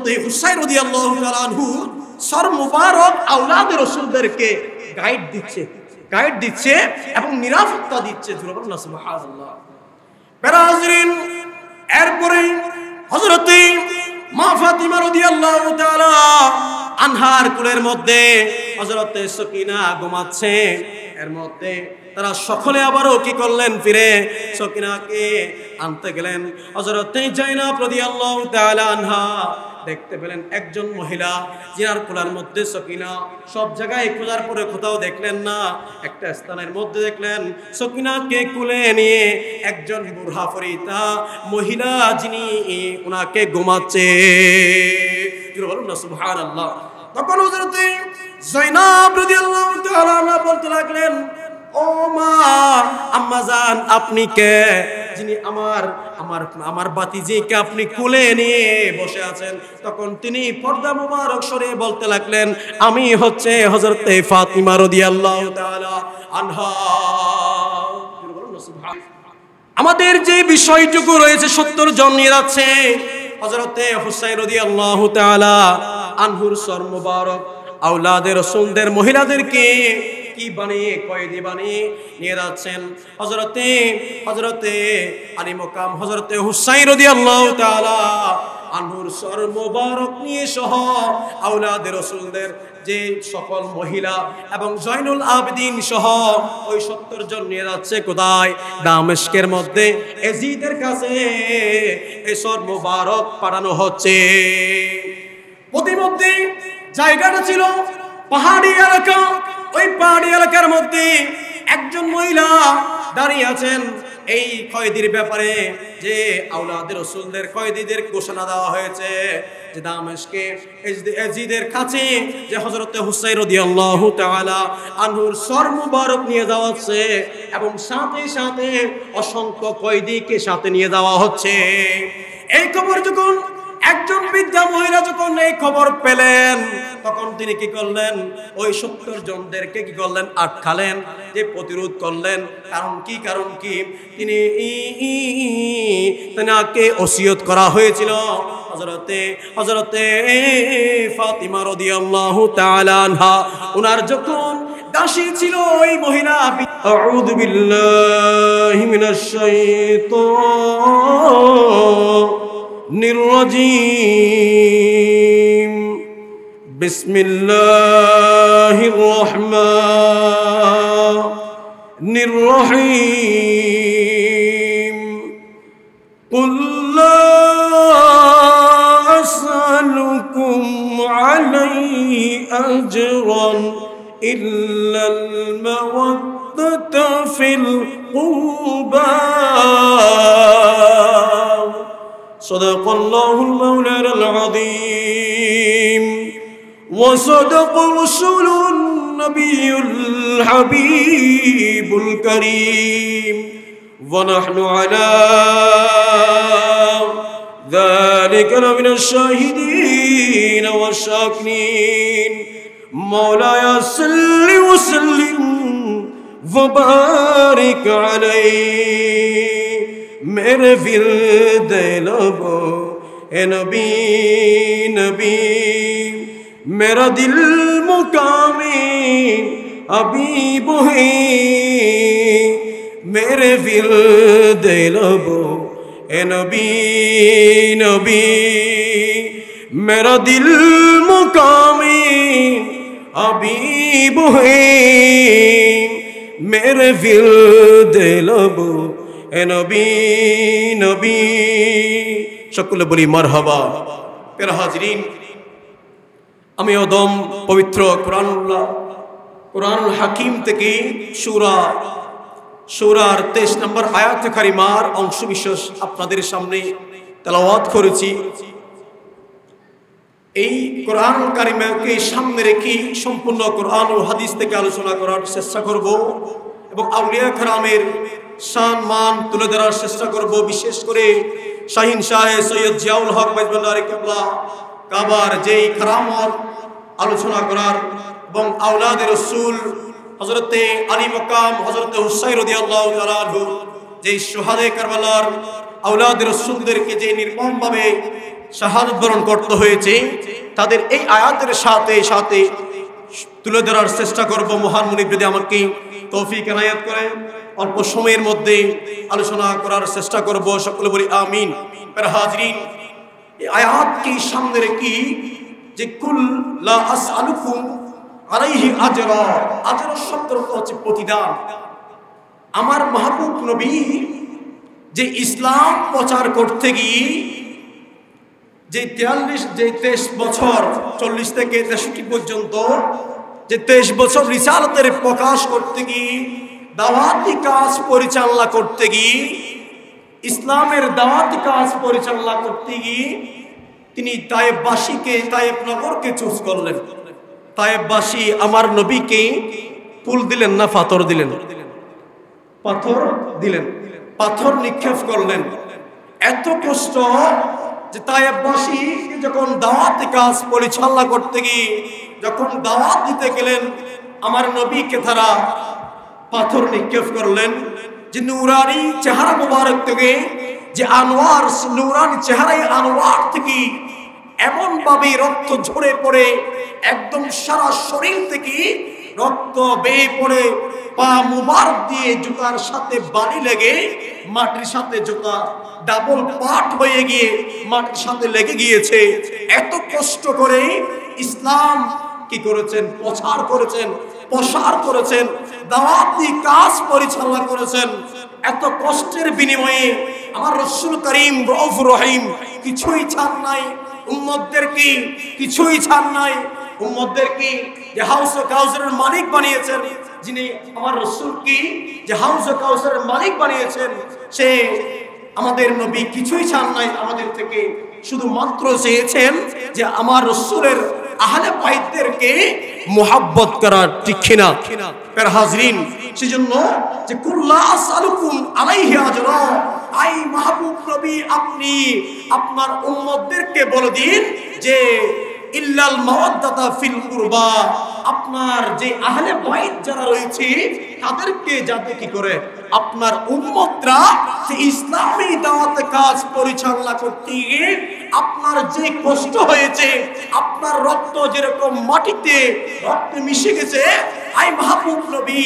হযরত হুসাইন রাদিয়াল্লাহু তাআলা আনহু সর মুবারক আওলাদে রাসূলদেরকে গাইড দিচ্ছে এবং নিরাপত্তা দিচ্ছে। সুবহানাল্লাহ। বেরাজরিন, এরপরে হযরত মা ফাতিমা রাদিয়াল্লাহু তাআলা আনহার কুলের মধ্যে হযরত সকিনা ঘুমাচ্ছে। এর মধ্যে তারা সকলে আবারও কি করলেন, ফিরে সকিনাকে আনতে গেলেন। হযরত জাইনাব রাদিয়াল্লাহু তাআলা আনহা দেখতে পেলেন একজন মহিলা জিনার কোলার মধ্যে সকিনা। সব জায়গায় খোঁজার পরে কোথাও দেখলেন না, একটা স্থানের মধ্যে দেখলেন সকিনাকে কুলে নিয়ে একজন বুড়া ফরিদা মহিলা, যিনি ওনাকে ঘুমাচ্ছে। বলুন না সুবহানাল্লাহ। তখন হযরত জাইনাব রাদিয়াল্লাহু তাআলা আনহা বলতে লাগলেন, ও মা, আম্মা জান, আপনি কে, যিনি আমার বাতিজিকে আপনি কোলে নিয়ে বসে আছেন? তখন তিনি পর্দা মুবারক সরিয়ে বলতে লাগলেন, আমি হচ্ছে হযরত ফাতিমা রাদিয়াল্লাহু তাআলা আনহা। আমাদের যে বিষয়টুকু রয়েছে 70 জন নিয়ে যাচ্ছে হযরত হুসাইন রাদিয়াল্লাহু তাআলা আনহুর সর মুবারক আওলাদে রাসূলদের মহিলাদেরকে কি বানিয়ে কয়েদি বানিয়ে নিয়ে যাচ্ছেন। হযরতে আলী মুকাম হযরতে হুসাইন রাদিয়াল্লাহু তাআলা আনহুর সর মুবারক নিয়ে সহ আওলাদে রাসূলদের যে সকল মহিলা এবং জয়নুল আবেদিন সহ ওই 70 জন নিয়ে যাচ্ছে কোথায়? দামেস্কের মধ্যে এজিদের কাছে এই সর মুবারক পাঠানো হচ্ছে। প্রতিমধ্যে জায়গাটা ছিল পাহাড়ি এলাকা। ওই পাহাড়ি এলাকার মধ্যে একজন মহিলা দাঁড়িয়ে আছেন। এই কয়েদির ব্যাপারে যে আওলাদে রাসূলদের কয়েদিদের ঘোষণা দেওয়া হয়েছে যে দামেস্কে এজিদের কাছে যে হযরত হুসাইন রাদিয়াল্লাহু তাআলা আনহুর সর মুবারক নিয়ে যাওয়া হচ্ছে এবং সাথে সাথে অসংখ্য কয়েদিকে সাথে নিয়ে যাওয়া হচ্ছে। এই খবর যখন একজন বৃদ্ধা মহিলা যখন এই খবর পেলেন, তখন তিনি কি করলেন? ওই 70 জনদেরকে কি করলেন? আটকালেন, যে প্রতিরোধ করলেন। কারণ কি তিনি তাকে ওসিয়ত করা হয়েছিল হযরতে ফাতিমা রাদিয়াল্লাহু তাআলা আনহা, উনার যখন দাসী ছিল ওই মহিলা। আউযু বিল্লাহি মিনাশ শাইতানির রাজীম। বিসমিল্লাহির রহমানির রহিম। কুল লা আসআলুকুম আলাইহি আজরান ইল্লাল মাওয়াদ্দাতা ফিল কুরবা। সাদাকাল্লাহুল মাওলানাল আযীম ওয়া সাদাকা রাসূলুন নাবিয়্যুল হাবিবুল কারীম ওয়া নাহনু আলা যালিকা মিনাশ শাহিদিন ওয়াশ শাকিরিন। মাওলায়া সাল্লি ওয়া সাল্লিম ওয়া বারিক আলাইহি। मेरे विरद लबो ए नबी नबी, मेरा दिल मुकामी हबीब है। मेरे विरद लबो ए नबी नबी, मेरा दिल मुकामी हबीब है। मेरे विरद लबो এ নবী নবী। সকলে বলি মারহাবা। প্রিয় হাজরিন, আমি ওদম পবিত্র কোরআনুল হাকিম থেকে সূরার 23 নম্বর আয়াত কারিমার অংশ বিশেষ আপনাদের সামনে তেলাওয়াত করেছি। এই কোরআনুল কারিমকে সামনে রেখে সম্পূর্ণ কোরআন ও হাদিস থেকে আলোচনা করার চেষ্টা করব এবং আউলিয়া কেরামের শান মান তুলে ধরার চেষ্টা করব। বিশেষ করে শাহিন শাহ সৈয়দ জিয়াউল হক বাইজুল্লাহ কিবলা কাবার যেই কারামত আলোচনা করার এবং আওলাদে রাসূল হযরতে আলী মুকাম হযরতে হুসাইন রাদিয়াল্লাহু তাআলা আনহু যেই শুহাদায়ে কারবালার আওলাদ রাসূলদেরকে যে নির্মমভাবে শাহাদাত বরণ করতে হয়েছে, তাদের এই আয়াতের সাথে সাথে তুলে ধরার চেষ্টা করব। মহান মুনিব যদি আমাকে তৌফিক এনায়েত করেন, অল্প সময়ের মধ্যে আলোচনা করার চেষ্টা করব। সকলে বলি আমিন। হাজরিন, এই আয়াতকে সামনে রেখে যে কুল লা আসআলুকুম আলাইহি আজরা, আজর শব্দের অর্থ হচ্ছে প্রতিদান। আমার মাহবুব নবী যে ইসলাম প্রচার করতে গিয়ে যে 23 বছর 40 থেকে 63 পর্যন্ত যে 23 বছর রিসালাতের প্রকাশ করতে গিয়ে, দাওয়াতি কাজ পরিচালনা করতে গিয়ে, ইসলামের দাওয়াতি কাজ পরিচালনা করতে গিয়ে তিনি তায়েববাসীকে, তায়েব নগরকে চুজ করলেন। তায়েববাসী আমার নবীকে ফুল দিলেন না পাথর দিলেন? পাথর দিলেন, পাথর নিক্ষেপ করলেন। এত কষ্ট যে তায়েববাসী যখন দাওয়াতি কাজ পরিচালনা করতে গিয়ে যখন দাওয়াত দিতে গেলেন, আমার নবীকে তারা পাথর নিক্ষেপ করলেন। যে নূরানি চেহারা মুবারক থেকে, যে আনোয়ার নূরানি চেহারায় আনোয়ার থেকে এমন ভাবে রক্ত ঝরে পড়ে, একদম সারা শরীর থেকে রক্ত বেয়ে পড়ে, পা মুবারক দিয়ে জুতার সাথে বালি লেগে মাটির সাথে জুতা ডাবল পাট হয়ে গিয়ে মাটির সাথে লেগে গিয়েছে। এত কষ্ট করে ইসলাম কি করেছেন? প্রচার করেছেন, প্রসার করেছেন, দাওয়াতি কাজ পরিচালনা করেছেন। এত কষ্টের বিনিময়ে আমার রাসূল করিম রউফুর রহিম কিছুই ছাড় নাই উম্মতদেরকে, কিছুই ছাড় নাই উম্মতদেরকে। যে হাউস কাউসারের মালিক বানিয়েছেন, যিনি আমার রাসূলকে যে হাউস কাউসারের মালিক বানিয়েছেন, সে আমাদের নবী কিছুই ছাড় নাই আমাদের থেকে। শুধুমাত্র চেয়েছেন যে আমার রাসূলের আহলে বাইতদেরকে মুহাব্বত করার, ঠিক কিনা? প্রিয় হাজরিন, সেজন্য যে কুল্লা আসআলুকুম আলাইহি আজরা, আই মাহবুব নবী আপনি আপনার উম্মতদেরকে বলে দিন যে ইল্লাল মাওয়াদ্দাতা ফিল কুরবা, আপনার যে আহলে বাইত যারা রয়েছে তাদেরকে যাতে কি করে আপনার উম্মতরা যে ইসলামী দাওয়াতে কাজ পরিচালনা করতে গিয়ে আপনার যে কষ্ট হয়েছে, আপনার রক্ত যেরকম মাটিতে রক্তে মিশে গেছে, আই মাহবুব নবী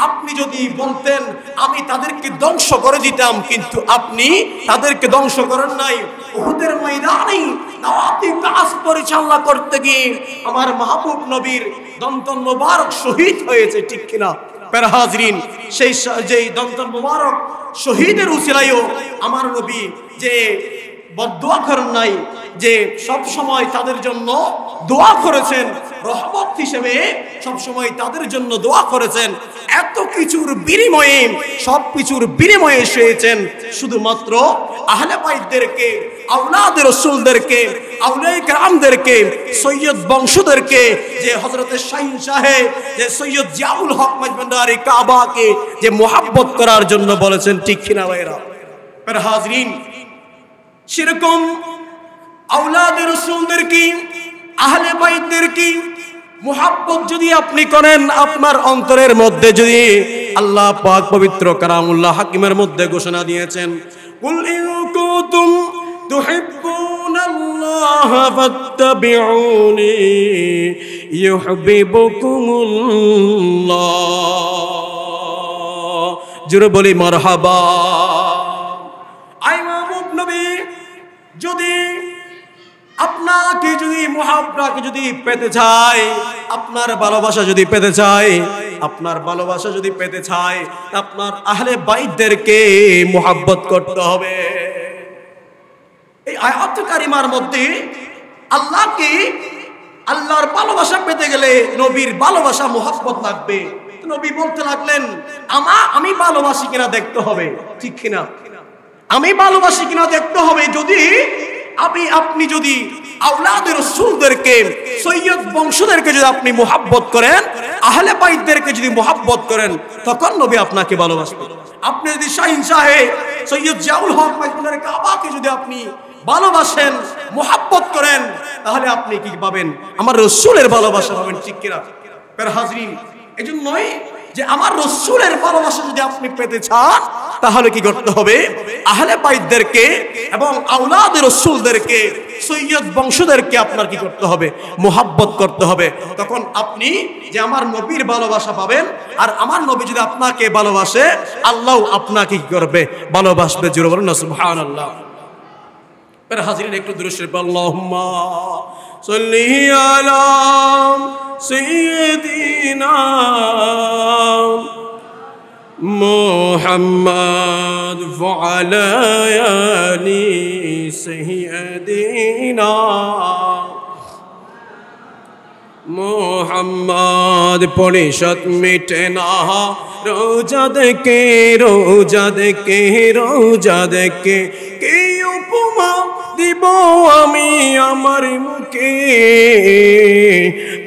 আপনি যদি বলতেন আমি তাদেরকে ধ্বংস করে দিতাম, কিন্তু আপনি তাদেরকে ধ্বংস করেন নাই। উহুদের ময়দানে দাওয়াতি কাজ পরিচালনা করতে গিয়ে আমার মাহবুব নবীর দন্তন মোবারক শহীদ হয়েছে, ঠিক কিনা? প্রিয় হাজরিন, সেই যেই দন্তন মোবারক শহীদের উসিলায়ও আমার নবী যে বদদোয়া করেন নাই, যে সব সময় তাদের জন্য দোয়া করেছেন, রহমত হিসেবে সব সময় তাদের জন্য দোয়া করেছেন। এত কিছুর বিনিময়ে, সব কিছুর বিনিময়ে এসেছেন শুধুমাত্র আহলে বাইতদেরকে, আওলাদের রাসূলদেরকে, আউলিয়ায়ে কেরামদেরকে, সৈয়দ বংশধরকে, যে হযরত শাহীন শাহে, যে সৈয়দ জিয়াউল হক মজভান্ডারি কাবাকে যে মুহাব্বত করার জন্য বলেছেন, ঠিক কিনা ভাইরা? প্রিয় হাজরিন, সেরকম আওলাদের রাসূলদেরকে, আহলে বাইতদেরকে মুহাব্বত যদি আপনি করেন, আপনার অন্তরের মধ্যে যদি আল্লাহ পাক পবিত্র কালামুল্লাহ হাকিমের মধ্যে ঘোষণা দিয়েছেন, কুল ইন কুনতুম তুহিব্বুনাল্লাহ ফাত্তাবিউনি ইউহিব্বুকুমুল্লাহ। জোরে বলি মারহাবা। আই মাহবুব নবী, যদি আপনাকে যদি মুহাব্বতকে যদি পেতে চায়, আপনার ভালোবাসা যদি পেতে চায়, আপনার ভালোবাসা যদি পেতে চায়, আপনার আহলে বাইতদেরকে মুহাব্বত করতে হবে। এই আয়াত কারিমার মধ্যে আল্লাহকে, আল্লাহর ভালোবাসা পেতে গেলে নবীর ভালোবাসা মুহাব্বত লাগবে। নবী বলতে লাগলেন আমি ভালোবাসি কিনা দেখতে হবে, ঠিক কিনা? আমি ভালোবাসি কিনা দেখতে হবে। যদি আপনি যদি আওলাদের রাসূলদেরকে, সৈয়দ বংশদেরকে যদি আপনি মুহাব্বত করেন, আহলে বাইতদেরকে যদি মুহাব্বত করেন, তখন নবী আপনাকে ভালোবাসবেন। আপনি যদি শাহীন শাহে, সৈয়দ জিয়াউল হক মজভান্ডারি কাবাকে যদি আপনি ভালোবাসেন, মুহাব্বত করেন, তাহলে আপনি কি পাবেন? আমার রাসূলের ভালোবাসা পাবেন, ঠিক কিনা? প্রিয় হাজরিন, এজন্যই যে আমার রাসূলের ভালোবাসা যদি আপনি পেতে চান, তাহলে কি করতে হবে? আহলে বাইতদেরকে এবং আওলাদে রাসূলদেরকে, সৈয়দ বংশদেরকে আপনার কি করতে হবে? মুহাব্বত করতে হবে। তখন আপনি যে আমার নবীর ভালোবাসা পাবেন, আর আমার নবী যদি আপনাকে ভালোবাসে, আল্লাহ আপনাকে কি করবে? ভালোবাসবে। জোরে বলুন না সুবহানাল্লাহ। এর হাজিরিন একটু দুরূদ শরীফ আল্লাহুম্মা সাল্লি আলা সাইয়্যিদিনা মুহাম্মদ ওয়া আলা আলি সাইয়্যিদিনা মোহাম্মদ। পরিষদ মিটে না রোজা দেখে, রোজা দেখে, রোজা দেখে, কে উপমা দিব আমি আমার মুখে।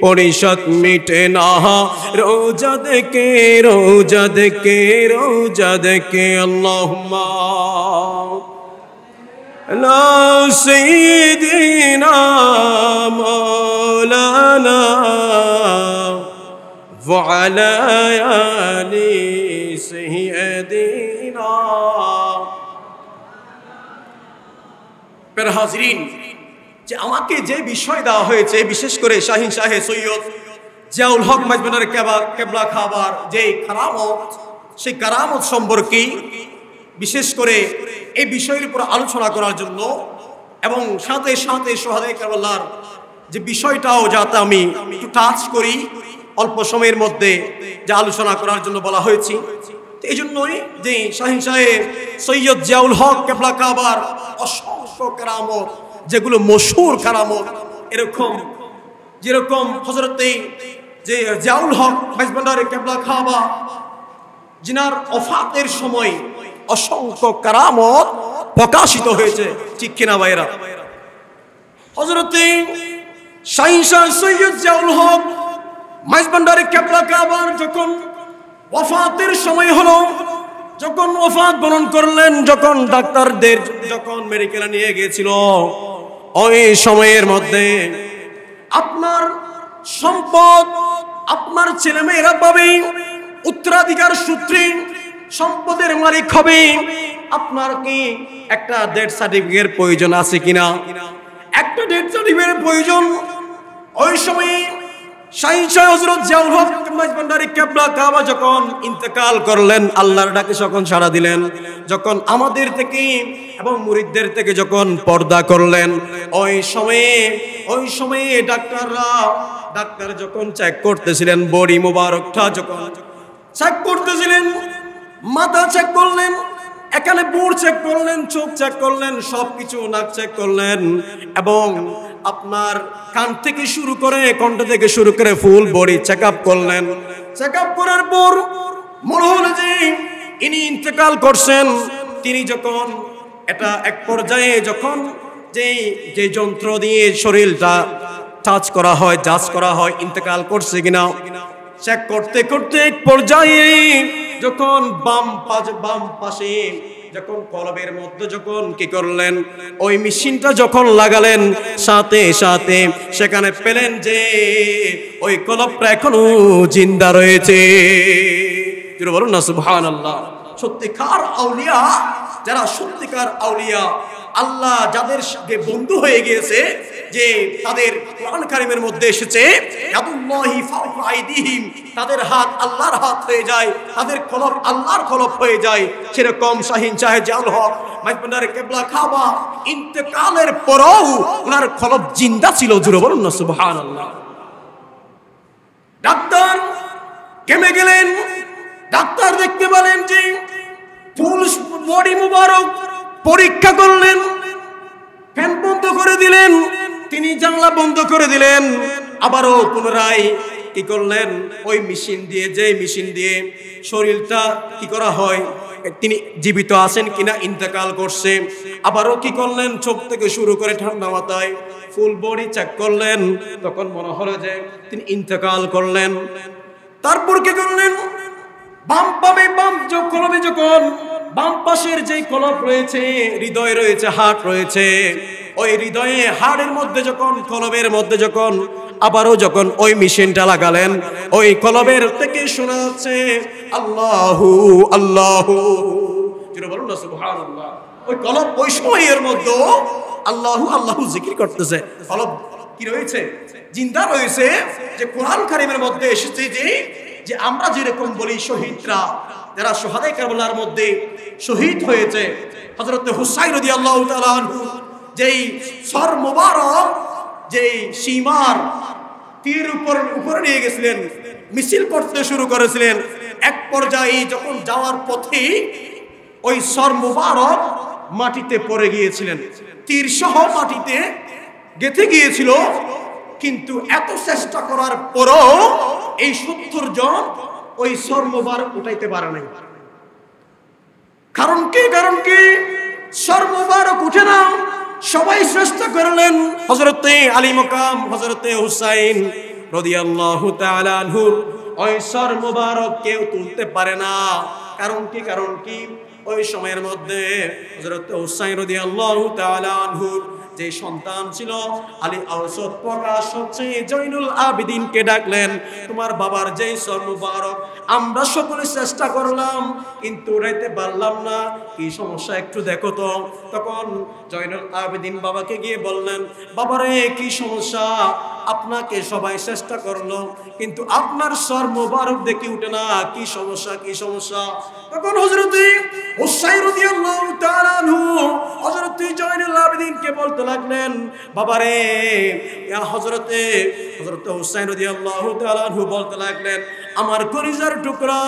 পরিষদ মিটে না রোজা দেখে, রোজা দেখে, রোজা দেখে। আল্লাহুম্মা লা সাইয়্যিদিনা মাওলানা ওয়া আলা আলি সাইয়্যিদিনা। প্রিয় হাজিরিন, যে আমাকে যে বিষয় দেওয়া হয়েছে, বিশেষ করে শাহিন শাহে সৈয়দ জিয়াউল হক মাজমুনের কেবলা খাবার যে কারামত, সেই কারামত সম্পর্কে বিশেষ করে এই বিষয়ের উপর আলোচনা করার জন্য, এবং সাথে সাথে সোহাদায়ে কারবালার যে বিষয়টাও যাতে আমি একটু টাচ করি অল্প সময়ের মধ্যে, যে আলোচনা করার জন্য বলা হয়েছে। এই জন্যই যে শাহিন শাহে সৈয়দ জিয়াউল হক কেবলা কাবার অসংখ্য কারামত, যেগুলো মশহুর কারামত, এরকম যেরকম হযরতে যে জিয়াউল হক মাইজভান্ডারি কেবলা কাবা, জিনার ওফাতের সময় অসংখ্য কারামত প্রকাশিত হয়েছে, ঠিক কিনা ভাইরা? হযরতে শাহিন শাহ সৈয়দ জিয়াউল হক মাইজভান্ডারি কেবলা কাবার যখন ওফাতের সময় হলো, যখন ওফাত বরণ করলেন, যখন ডাক্তারদের যখন মেডিকেলে নিয়ে গিয়েছিল, ওই সময়ের মধ্যে আপনার সম্পদ আপনার ছেলেমেয়েরা পাবে, উত্তরাধিকার সূত্রে সম্পদের মালিক হবে। আপনার কি একটা ডেথ সার্টিফিকেটের প্রয়োজন আছে কিনা? একটা ডেথ সার্টিফিকেটের প্রয়োজন। ওই সময় শাহিন শাহ হযরত জিয়াউল হক মাইজভান্ডারি কেবলা কাবা যখন ইন্তেকাল করলেন, আল্লাহর ডাকে যখন সাড়া দিলেন, যখন আমাদের থেকে এবং মুরিদদের থেকে যখন পর্দা করলেন, ওই সময়ে ডাক্তার যখন চেক করতেছিলেন, বডি মোবারকটা যখন চেক করতেছিলেন, মাথা চেক করলেন, এখানে বুড় চেক করলেন, চোখ চেক করলেন, সবকিছু, নাক চেক করলেন, এবং আপনার কান থেকে শুরু করে কণ্ঠ থেকে শুরু করে ফুল বডি চেক আপ করলেন। চেক আপ করার পর মনে হলো যে ইনি ইন্তেকাল করছেন। তিনি যখন এটা এক পর্যায়ে যখন যে যন্ত্র দিয়ে শরীরটা টাচ করা হয়, জাজ করা হয় ইন্তেকাল করছে কিনা, চেক করতে করতে এক পর্যায়ে যখন বাম পাশে যখন কলবের মধ্যে যখন কি করলেন, ওই মেশিনটা যখন লাগালেন, সাথে সাথে সেখানে পেলেন যে ওই কলবটা এখনো জিন্দা রয়েছে। বলুন না সুবহানাল্লাহ। সত্যিকার আউলিয়া, যারা সত্যিকার আউলিয়া, আল্লাহ যাদের সঙ্গে বন্ধু হয়ে গিয়েছে, যে তাদের কোরআন কারীমের মধ্যে এসেছে ইয়াদুল্লাহি ফাওকা আইদিহিম, তাদের হাত আল্লাহর হাত হয়ে যায়, তাদের কলব আল্লাহর কলব হয়ে যায়। সেরকম শাহিন শাহ জিয়াউল হক মাইজভান্ডারি কেবলা কাবা ইন্তেকালের পরেও ওনার কলব জিন্দা ছিল। জোরে বলুন না সুবহানাল্লাহ। ডাক্তার কেমে গেলেন, ডাক্তার দেখতে পেলেন যে ফুল বডি মুবারক, পরীক্ষা করলেন, ফ্যান বন্ধ করে দিলেন, তিনি জানলা বন্ধ করে দিলেন, আবারও পুনরায় কি করলেন, ওই মেশিন দিয়ে, যে মেশিন দিয়ে শরীরটা কি করা হয়, তিনি জীবিত আছেন কিনা, ইন্তেকাল করছে, আবারও কি করলেন, চোখ থেকে শুরু করে ঠান্ডা মাথায় ফুল বডি চেক করলেন, তখন মনে হলো যে তিনি ইন্তেকাল করলেন। তারপর কি করলেন, বাম কলবে যখন বাম পাশের যে কলব রয়েছে, হৃদয় রয়েছে, হার্ট রয়েছে, ওই হৃদয়ে হাড়ের মধ্যে যখন, কলবের মধ্যে যখন আবারও যখন ওই মেশিনটা লাগালেন, ওই কলবের থেকে শোনা যাচ্ছে আল্লাহু আল্লাহু যেটা বলুন না সুবহানাল্লাহ। ওই কলব ওই সময়ের মধ্যে আল্লাহু আল্লাহু জিকির করতেছে, কলব কি রয়েছে? জিন্দা রয়েছে। যে কোরআন কারীমের মধ্যে এসেছে যে আমরা যেরকম বলি শহীদরা, যারা শুহাদায়ে কারবালার মধ্যে শহীদ হয়েছে, হযরত হুসাইন রাদিয়াল্লাহু তাআলা আনহু যেই সর মোবারক যেই সীমার তীর উপরে নিয়ে গেছিলেন, মিছিল করতে শুরু করেছিলেন, এক পর্যায়ে যখন যাওয়ার পথে ওই সর মোবারক মাটিতে পড়ে গিয়েছিলেন, তীর সহ মাটিতে গেঁথে গিয়েছিল। কিন্তু এত চেষ্টা করার পরও এই 70 জন ওই সর মোবারক উঠাইতে পারে নাই। কারণ কি সর মোবারক উঠে না। সবাই চেষ্টা করলেন, হযরতে আলী মাকাম হযরতে হুসাইন রাদিয়াল্লাহু তাআলা আনহু ওই সর মোবারক কেউ তুলতে পারে না। কারণ কি ওই সময়ের মধ্যে হযরতে হুসাইন রাদিয়াল্লাহু তাআলা আনহুর যে সন্তান ছিল আলী আওসত প্রকাশ হচ্ছে জয়নুল আবেদিনকে ডাকলেন, তোমার বাবার যেই সর মোবারক আমরা সকলে চেষ্টা করলাম কিন্তু উঠাইতে পারলাম না, কি সমস্যা একটু দেখো তো। তখন জয়নুল আবেদিন বাবাকে গিয়ে বললেন, বাবারে কি সমস্যা? আপনাকে সবাই চেষ্টা করলো কিন্তু আপনার সর মোবারক দেখি উঠে না, কি সমস্যা? তখন হযরতে হুসাইন রাদিয়াল্লাহু তাআলা আনহু হযরতে জয়নুল আবেদিনকে বলতে লাগলেন, বাবারে হযরতে হুসাইন রাদিয়াল্লাহু তাআলা আনহু বলতে লাগলেন, আমার কলিজার টুকরা,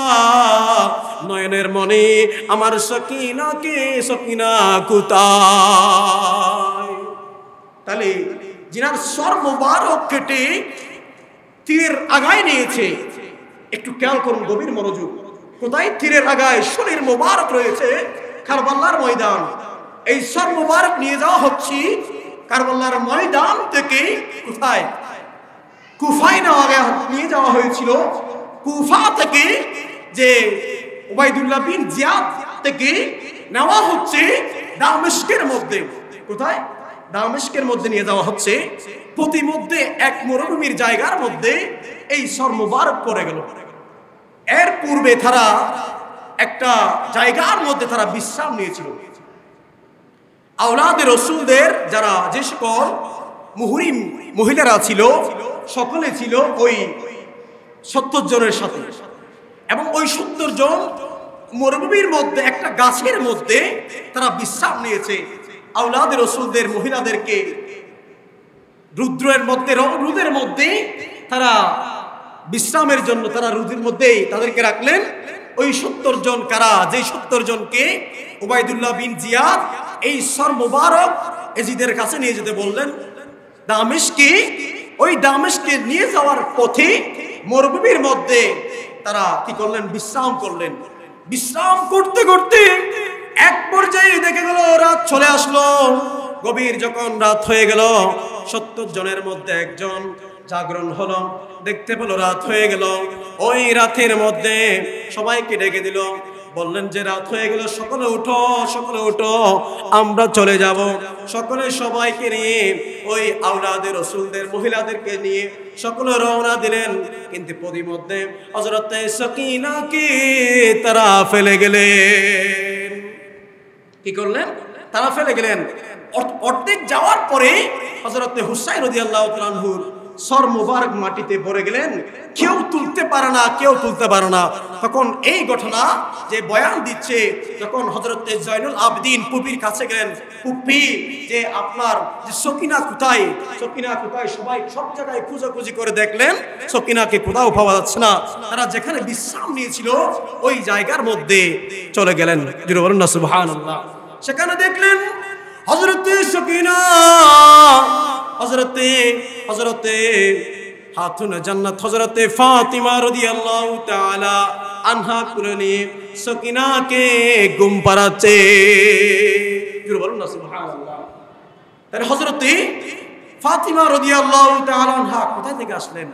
নয়নের মনি, আমার সকিনা কোথায়? তাহলে যিনার সর মোবারক কেটে তীরের আগায় নিয়েছে, একটু খেয়াল করুন, গভীর মনোযোগ। কোথায়? তীরের আগায় শরীর মোবারক রয়েছে কারবালার ময়দান। এই সর মোবারক নিয়ে যাওয়া হচ্ছে কারবালার ময়দান থেকে কোথায়? কুফায় নিয়ে যাওয়া হয়েছিল। কুফা থেকে যে উবাইদুল্লাহ বিন জিয়াদ থেকে নেওয়া হচ্ছে দামেস্কের মধ্যে। কোথায়? দামেস্কের মধ্যে নিয়ে যাওয়া হচ্ছে। প্রতিমধ্যে এক মরুভূমির জায়গার মধ্যে এই সর মোবারক পড়ে গেল। এর পূর্বে তারা একটা জায়গার মধ্যে তারা বিশ্রাম নিয়েছিল। আওলাদে রাসূলদের যারা যে সকল মুহরিম মহিলারা ছিল সকলে ছিল ওই 70 জনের সাথে, এবং ওই 70 জন মরুভূমির মধ্যে একটা গাছের মধ্যে তারা বিশ্রাম নিয়েছে। আওলাদে রাসূলদের মহিলাদেরকে রুদ্রের মধ্যে তারা বিশ্রামের জন্য তারা রুদ্রের মধ্যেই তাদেরকে রাখলেন। ওই 70 জন কারা? যে 70 জনকে উবাইদুল্লাহ বিন জিয়াদ এই সর মোবারক এজিদের কাছে নিয়ে যেতে বললেন দামেস্কে। ওই দামেস্কে নিয়ে যাওয়ার পথে মরুভূমির মধ্যে তারা কি করলেন? বিশ্রাম করলেন। বিশ্রাম করতে করতে এক পর্যায়ে দেখে গেল রাত চলে আসলো। গভীর যখন রাত হয়ে গেল, 70 জনের মধ্যে একজন জাগরণ হলো, দেখতে পেল রাত হয়ে গেল। ওই রাতের মধ্যে সবাইকে ডেকে দিল, বললেন যে রাত হয়ে গেল, সকলে উঠো, আমরা চলে যাব। সকলে সবাইকে নিয়ে ওই আওলাদে রাসূলদের মহিলাদেরকে নিয়ে সকলে রওনা দিলেন। কিন্তু প্রতিমধ্যে হযরত সকিনাকে তারা ফেলে গেলেন। কি করলেন? তারা ফেলে গেলেন। অর্ধেক যাওয়ার পরে হযরত হুসাইন রাদিয়াল্লাহু তাআলা আনহুর সর মোবারক মাটিতে পড়ে গেলেন। কেউ তুলতে পারে না। তখন এই ঘটনা যে বয়ান দিচ্ছে, যখন হযরত জয়নুল আবেদিন পুপির কাছে গেলেন, পুপি যে আপনার যে সকিনা কোথায়? সবাই সব জায়গায় খোঁজাখুঁজি করে দেখলেন, সকিনাকে কোথাও পাওয়া যাচ্ছে না। তারা যেখানে বিশ্রাম নিয়েছিল ওই জায়গার মধ্যে চলে গেলেন। জোরে বলুন না সুবহানাল্লাহ। সেখানে দেখলেন হযরতে সকিনা, হযরতে হাতুনে জান্নাত হযরতে ফাতিমা রাদিয়াল্লাহু তাআলা আনহা কুরনি সকিনাকে ঘুম পাড়াচ্ছে। জোরে বলুন না সুবহানাল্লাহ। তাহলে হযরতে ফাতিমা রাদিয়াল্লাহু তাআলা আনহা কোথা থেকে আসলেন?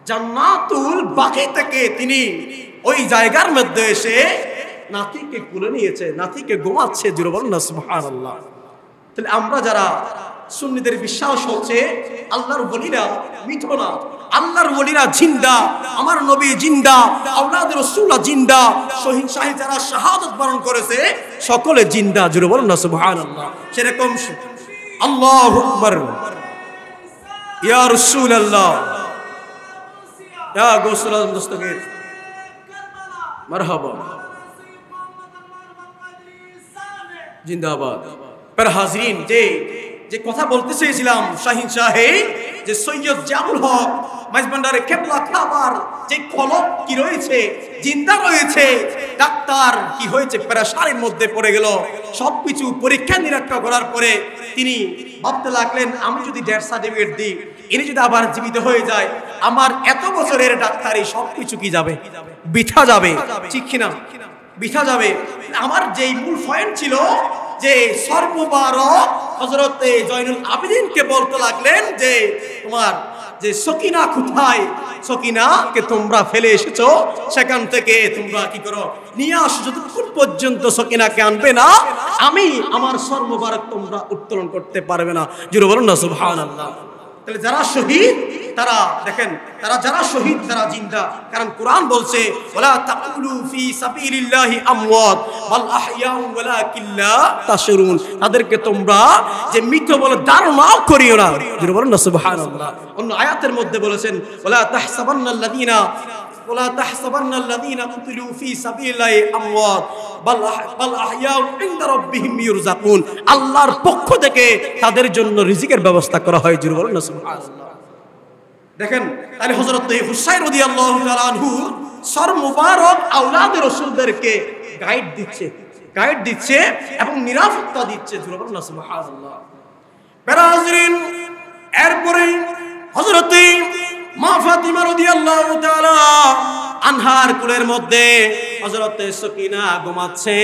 জান্নাতুল বাকি থেকে তিনি ওই জায়গার মধ্যে এসে নাতিকে কুলে নিয়েছে, নাতিকে ঘুমাচ্ছে। জোরে বলুন না সুবহানাল্লাহ। তাহলে আমরা যারা সুন্নিদের বিশ্বাস হচ্ছে আল্লাহর ওলিরা মৃত না, আল্লাহর ওলিরা জিন্দা, আমার নবী জিন্দা, আওলাদ রাসূলুল্লাহ জিন্দা, শহীদ শাহী যারা শাহাদাত বরণ করেছে সকলে জিন্দা। জোরে বলুন না সুবহানাল্লাহ। সেরকম আল্লাহু আকবার, ইয়া রাসূলুল্লাহ, ইয়া গোসল দস্তগীর, মারহাবা, জিন্দাবাদ। पर हाजरीन যে কথা বলতে চেয়েছিলাম শাহিন শাহে, যে সৈয়দ জামুল হক মাইজভান্ডারে কেবলা খাবার যে কলব কি রয়েছে, জিন্দা রয়েছে। ডাক্তার কি হয়েছে, প্রেসারের মধ্যে পড়ে গেল। সবকিছু পরীক্ষা নিরীক্ষা করার পরে তিনি ভাবতে লাগলেন, আমি যদি ডেথ সার্টিফিকেট দিই, ইনি যদি আবার জীবিত হয়ে যায়, আমার এত বছরের ডাক্তারি সবকিছু কি যাবে, বৃথা যাবে। ঠিক কিনা? বৃথা যাবে। আমার যেই মূল পয়েন্ট ছিল যে সর্ববারক হযরত জয়নুল আবেদিনকে বলতে লাগলেন যে তোমার যে সকিনা কোথায়, সকিনাকে তোমরা ফেলে এসেছো, সেখান থেকে তোমরা কি করো, নিয়ে আসো। যতক্ষণ পর্যন্ত সকিনাকে আনবে না, আমি আমার সর্ববারক তোমরা উত্তোলন করতে পারবে না। জোরে বলুন না সুবহানাল্লাহ। তাহলে যারা শহীদ তারা দেখেন, তারা যারা শহীদ তারা জিন্দা। কারণ কোরআন বলছে ওয়ালা তাকুলু ফি সাবিলিল্লাহি আমওয়াত বাল আহইয়াউ ওয়ালাকিন লা তাশউরুন, তাদেরকে তোমরা যে মৃত বলে ধারণাও করিও না। জোরে বলুন না সুবহানাল্লাহ। অন্য আয়াতের মধ্যে বলেছেন ওয়ালা তাহসাবান্নাল্লাযিনা ওয়ালা তাহসাবান্নাল্লাযিনা কুতিলু ফি সাবিলিল্লাহি আমওয়াত বাল আহইয়াউ ইনদা রাব্বিহিম ইরযাকুন, আল্লাহর পক্ষ থেকে তাদের জন্য রিজিকের ব্যবস্থা করা হয়। জোরে বলুন না সুবহানাল্লাহ। দেখেন, তাহলে হযরত হুসাইন রাদিয়াল্লাহু তাআলা আনহু সর মুবারক আওলাদ রাসূলদেরকে গাইড দিচ্ছে এবং নিরাপত্তা দিচ্ছে। জোরে বলুন না সুবহানাল্লাহ। বেরাজরিন, এরপরে হযরত মা ফাতিমা রাদিয়াল্লাহু তাআলা আনহার কোলের মধ্যে হযরত সকিনা ঘুমাচ্ছে।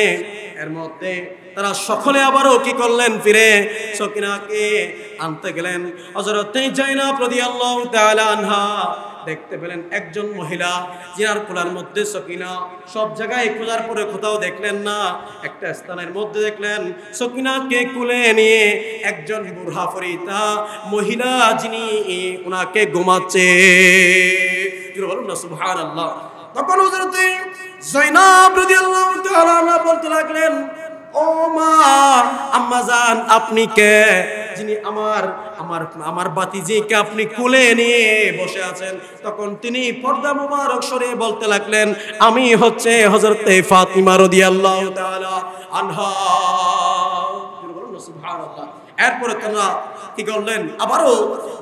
এর মধ্যে তারা সকলে আবারও কি করলেন, ফিরে সকিনাকে আনতে গেলেন। হযরত জাইনাব রাদিয়াল্লাহু তাআলা আনহা দেখতে পেলেন একজন মহিলা জিনার কোলের মধ্যে সকিনা। সব জায়গায় খোঁজার পরে কোথাও দেখলেন না, একটা স্থানের মধ্যে দেখলেন সকিনাকে কোলে নিয়ে একজন বুড়া ফরিদা মহিলা, যিনি ওনাকে ঘুমাচ্ছে। বলুন না সুবহানাল্লাহ। তখন হযরত জাইনাব রাদিয়াল্লাহু তাআলা আনহা বলতে লাগলেন, ও মা, আম্মা জান, আপনি কে, যিনি আমার বাতিজিকে আপনি কোলে নিয়ে বসে আছেন? তখন তিনি পর্দা মুবারক সরিয়ে বলতে লাগলেন, আমি হচ্ছে হযরত ফাতিমা রাদিয়াল্লাহু তাআলা আনহা। সুবহানাল্লাহ। এরপরে তারা কি করলেন, আবারও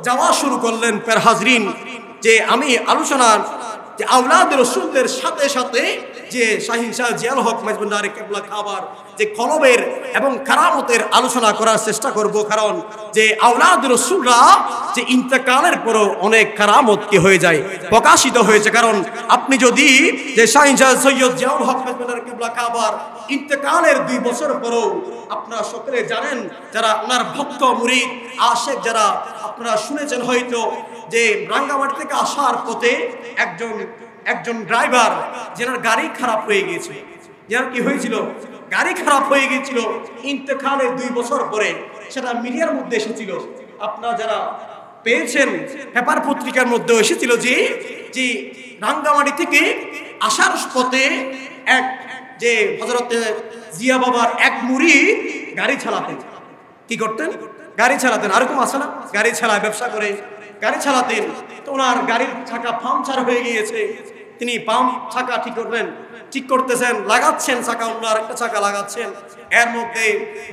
যাওয়া শুরু করলেন। পের হাজরিন, যে আমি আলোচনা যে আওলাদ রাসূলদের সাথে সাথে যে শাহিন শাহ জিয়াউল হক মাইজভান্ডারে কেবলা খাবার যে কলবের এবং কারামতের আলোচনা করার চেষ্টা করব। কারণ যে আওলাদ রাসূলরা যে ইন্তেকালের পরও অনেক কারামত কি হয়ে যায়, প্রকাশিত হয়েছে। কারণ আপনি যদি যে শাহিন শাহ সৈয়দ জিয়াউল হক মাইজভান্ডারে কেবলা খাবার ইন্তেকালের 2 বছর পরও আপনারা সকলে জানেন, যারা ওনার ভক্ত মুরিদ আশেক, যারা আপনারা শুনেছেন হয়তো, যে রাঙ্গামাটি থেকে আসার পথে একজন ড্রাইভার যেনার গাড়ি খারাপ হয়ে গিয়েছিল। যেনার কি হয়েছিল, গাড়ি খারাপ হয়ে গিয়েছিল ইন্তেকালের 2 বছর পরে। সেটা মিডিয়ার মধ্যে এসেছিল, আপনারা যারা পেয়েছেন পেপার পত্রিকার মধ্যে এসেছিল যে রাঙ্গামাটি থেকে আসার পথে যে হযরত জিয়া বাবার এক মুরিদ গাড়ি চালাতেন। কি করতেন? গাড়ি চালাতেন। আরকম আছে না, গাড়ি চালায়, ব্যবসা করে গাড়ি চালাতেন। তো ওনার গাড়ির চাকা পাংচার হয়ে গিয়েছে। তিনি চাকা ঠিক করতেছেন, লাগাচ্ছেন চাকা, অন্য আরেকটা চাকা লাগাচ্ছেন। এর মধ্যে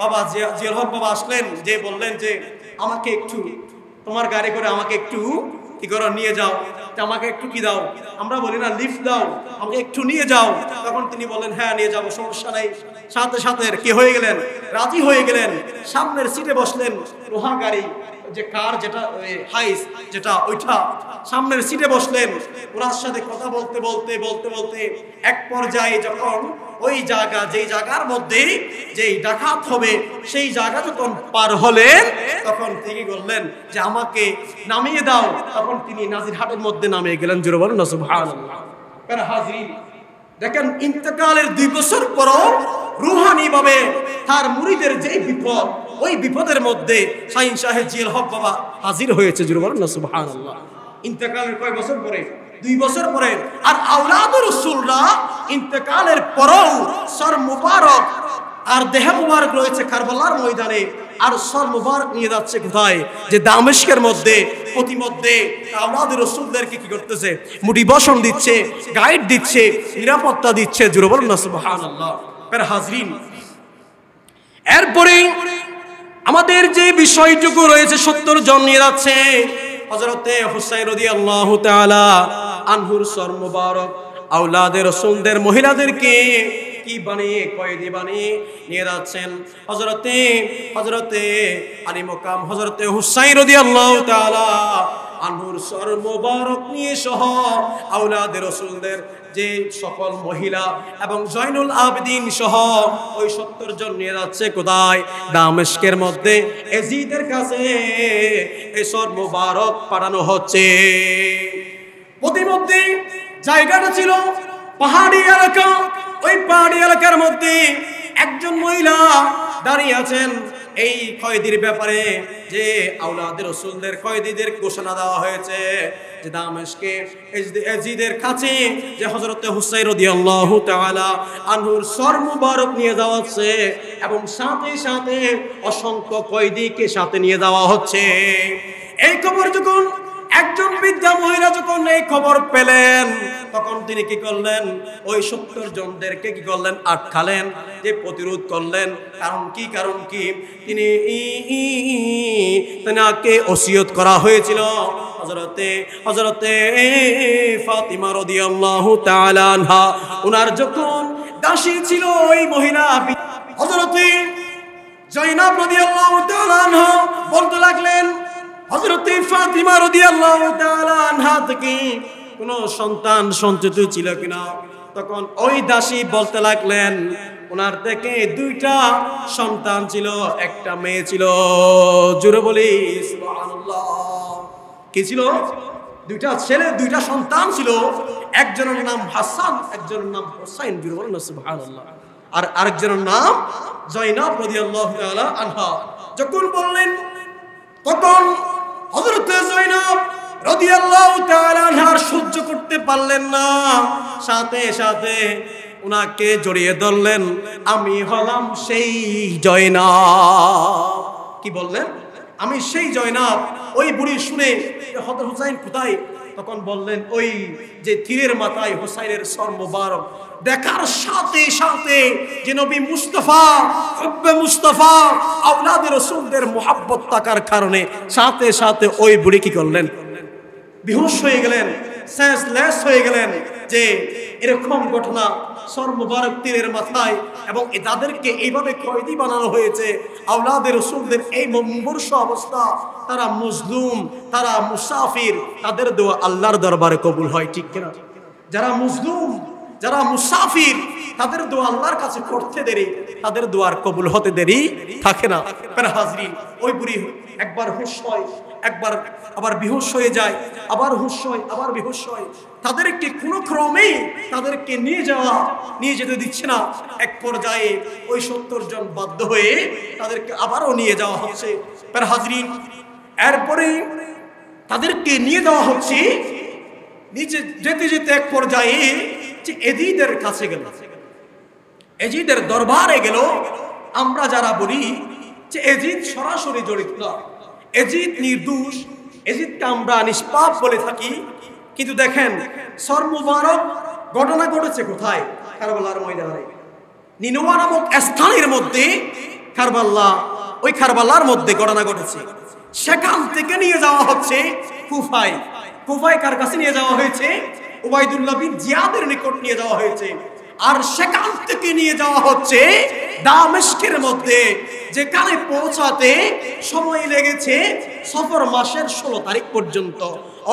বাবা জিয়াউল হক বাবা আসলেন, যে বললেন যে আমাকে একটু তোমার গাড়ি করে আমাকে একটু কি করো নিয়ে যাও, আমাকে একটু কি দাও, আমরা বলি না লিফট দাও, আমাকে একটু নিয়ে যাও। তখন তিনি বললেন হ্যাঁ নিয়ে যাবো, সমস্যা নাই। সাথে সাথে কি হয়ে গেলেন, রাজি হয়ে গেলেন। সামনের সিটে বসলেন, লোহা গাড়ি যে কার যেটা হাইস যেটা ওইটা, সামনের সিটে বসলেন। ওনার সাথে কথা বলতে বলতে বলতে বলতে এক পর্যায়ে যখন ওই জায়গা, যেই জায়গার মধ্যে যেই ডাকাত হবে সেই জায়গা যখন পার হলেন, তখন তিনি বললেন যে আমাকে নামিয়ে দাও। তখন তিনি নাজিরহাটের মধ্যে নামিয়ে গেলেন। জোরে বলুন না সুবহানাল্লাহ। হাজির, দেখেন ইন্তেকালের 2 বছর পরও রুহানি ভাবে তার মুরিদের যেই বিপদ, ওই বিপদের মধ্যে শাহিন শাহেদ জিয়াল হক বাবা হাজির হয়েছে। জুড়ে বলেন না সুবহানাল্লাহ। ইন্তেকালের কয় বছর পরে? 2 বছর পরে। আর আওলাদুর রাসূলরা ইন্তেকালের পরেও সর মুবারক আর দেহ মুবারক রয়েছে কারবালার ময়দানে, আর সর মুবারক নিয়ে যাচ্ছে কোথায়? যে দামেস্কের মধ্যে। প্রতিমধ্যে আওলাদুর রাসূলদেরকে কি করতেছে? মোটিভেশন দিচ্ছে, গাইড দিচ্ছে, নিরাপত্তা দিচ্ছে। জুড়ে বলেন না সুবহানাল্লাহ। এর হাজরিন, এরপরে আমাদের যে বিষয়টুকু রয়েছে 70 জন নিয়ে যাচ্ছে হযরতে হুসাইন রাদিয়াল্লাহু তাআলা আনহুর সর মুবারক আওলাদের রাসূলদের মহিলাদেরকে কি বানিয়ে কয়েদি বানিয়ে নিয়ে যাচ্ছেন হযরতে আলী মুকাম হযরতে হুসাইন রাদিয়াল্লাহু তাআলা আনহুর সর মুবারক নিয়ে সহ আওলাদের রাসূলদের যে সকল মহিলা এবং জয়নুল আবেদিন সহ ওই 70 জন নিয়ে যাচ্ছে কোথায়? দামেস্কের মধ্যে এজিদের কাছে এই সর মুবারক পাঠানো হচ্ছে। প্রতিমধ্যে জায়গাটা ছিল পাহাড়ি এলাকা। ওই পাহাড়ি এলাকার মধ্যে একজন মহিলা দাঁড়িয়ে আছেন। এই কয়েদির ব্যাপারে যে আওলাদের রাসূলদের কয়েদিদের ঘোষণা দেওয়া হয়েছে যে দামেস্কে এজিদের কাছে যে হযরতে হুসাইন রাদিয়াল্লাহু তাআলা আনহুর সর মুবারক নিয়ে যাওয়া হচ্ছে এবং সাথে সাথে অসংখ্য কয়েদিকে সাথে নিয়ে যাওয়া হচ্ছে। এই খবর যখন একজন বৃদ্ধা মহিলা যখন এই খবর পেলেন, তখন তিনি কি করলেন? ওই 70 জনদেরকে কি করলেন? আটকালেন, যে প্রতিরোধ করলেন। কারণ কি তিনি তাকে ওসিয়ত করা হয়েছিল হযরতে ফাতিমা রাদিয়াল্লাহু তাআলা আনহা। ওনার যখন দাসী ছিল ওই মহিলা হযরতে জয়নাব রাদিয়াল্লাহু তাআলা আনহা বলতে লাগলেন হযরতে ফাতিমা রাদিয়াল্লাহু তাআলা আনহা থেকে কোনো সন্তান সন্ততি ছিল কিনা। তখন ওই দাসী বলতে লাগলেন ওনার থেকে 2টা সন্তান ছিল, একটা মেয়ে ছিল। জোরে বলি সুবহানাল্লাহ। কি ছিল? 2টা ছেলে, 2টা সন্তান ছিল। একজনের নাম হাসান, একজনের নাম হুসাইন। জোরে বলেন সুবহানাল্লাহ। আর আরেকজনের নাম জয়নাব রাদিয়াল্লাহু তাআলা আনহা। যখন বললেন তখন হযরতে জয়নাব রাদিয়াল্লাহু তাআলা আনহার সহ্য করতে পারলেন না। সাথে সাথে উনাকে জড়িয়ে ধরলেন, আমি হলাম সেই জয়নাব। কি বললেন? আমি সেই জয়নাব। ওই বুড়ি শুনে হযরত হুসাইন কোথায়? তখন বললেন ওই যে তীরের মাথায় হুসাইনের সর মুবারক দেখার সাথে সাথে যে নবী মুস্তাফা হুব্বে মুস্তাফা আওলাদের রাসূলদের মুহাব্বত থাকার কারণে সাথে সাথে ওই বুড়ি কি করলেন? বেহুশ হয়ে গেলেন, সেন্সলেস হয়ে গেলেন। যে এরকম ঘটনা সর মুবারক তীরের মাথায়, এবং তাদেরকে এইভাবে কয়েদি বানানো হয়েছে। আওলাদের রাসূলদের এই মুমূর্ষ অবস্থা, তারা মজলুম, তারা মুসাফির, তাদের দোয়া আল্লাহর দরবারে কবুল হয়, ঠিক কিনা? যারা মজলুম, যারা মুসাফির, তাদের দোয়া আল্লাহর কাছে করতে দেরি, তাদের দোয়ার কবুল হতে দেরি থাকে না। হাজরিন, ওই বুড়ি একবার হুঁশ হয়, একবার আবার বেহুশ হয়ে যায়, আবার হুঁশ হয়, আবার বেহুশ হয়। তাদেরকে কোনো ক্রমেই তাদেরকে নিয়ে যেতে দিচ্ছে না। এক পর্যায়ে ওই 70 জন বাধ্য হয়ে তাদেরকে আবারও নিয়ে যাওয়া হচ্ছে। হাজরিন, এরপরে তাদেরকে নিয়ে যাওয়া হচ্ছে। নিচে যেতে যেতে এক পর্যায়ে যে এজিদের কাছে গেল, এজিদের দরবারে গেল। আমরা যারা বলি যে এজিদ সরাসরি জড়িত না, এজিদ নির্দোষ, এজিদকে আমরা নিষ্পাপ বলে থাকি। কিন্তু দেখেন সর মুবারক ঘটনা ঘটেছে কোথায়? কারবালার ময়দানে, নিনওয়া নামক স্থানের মধ্যে ওই কারবালার মধ্যে ঘটনা ঘটেছে। সেখান থেকে নিয়ে যাওয়া হচ্ছে কুফায়। কুফায় কার কাছে নিয়ে যাওয়া হয়েছে? উবাইদুল্লাহ বিন জিয়াদের নিকট নিয়ে যাওয়া হয়েছে। আর সেখান থেকে নিয়ে যাওয়া হচ্ছে দামেস্কের মধ্যে, যেখানে পৌঁছাতে সময় লেগেছে সফর মাসের 16 তারিখ পর্যন্ত।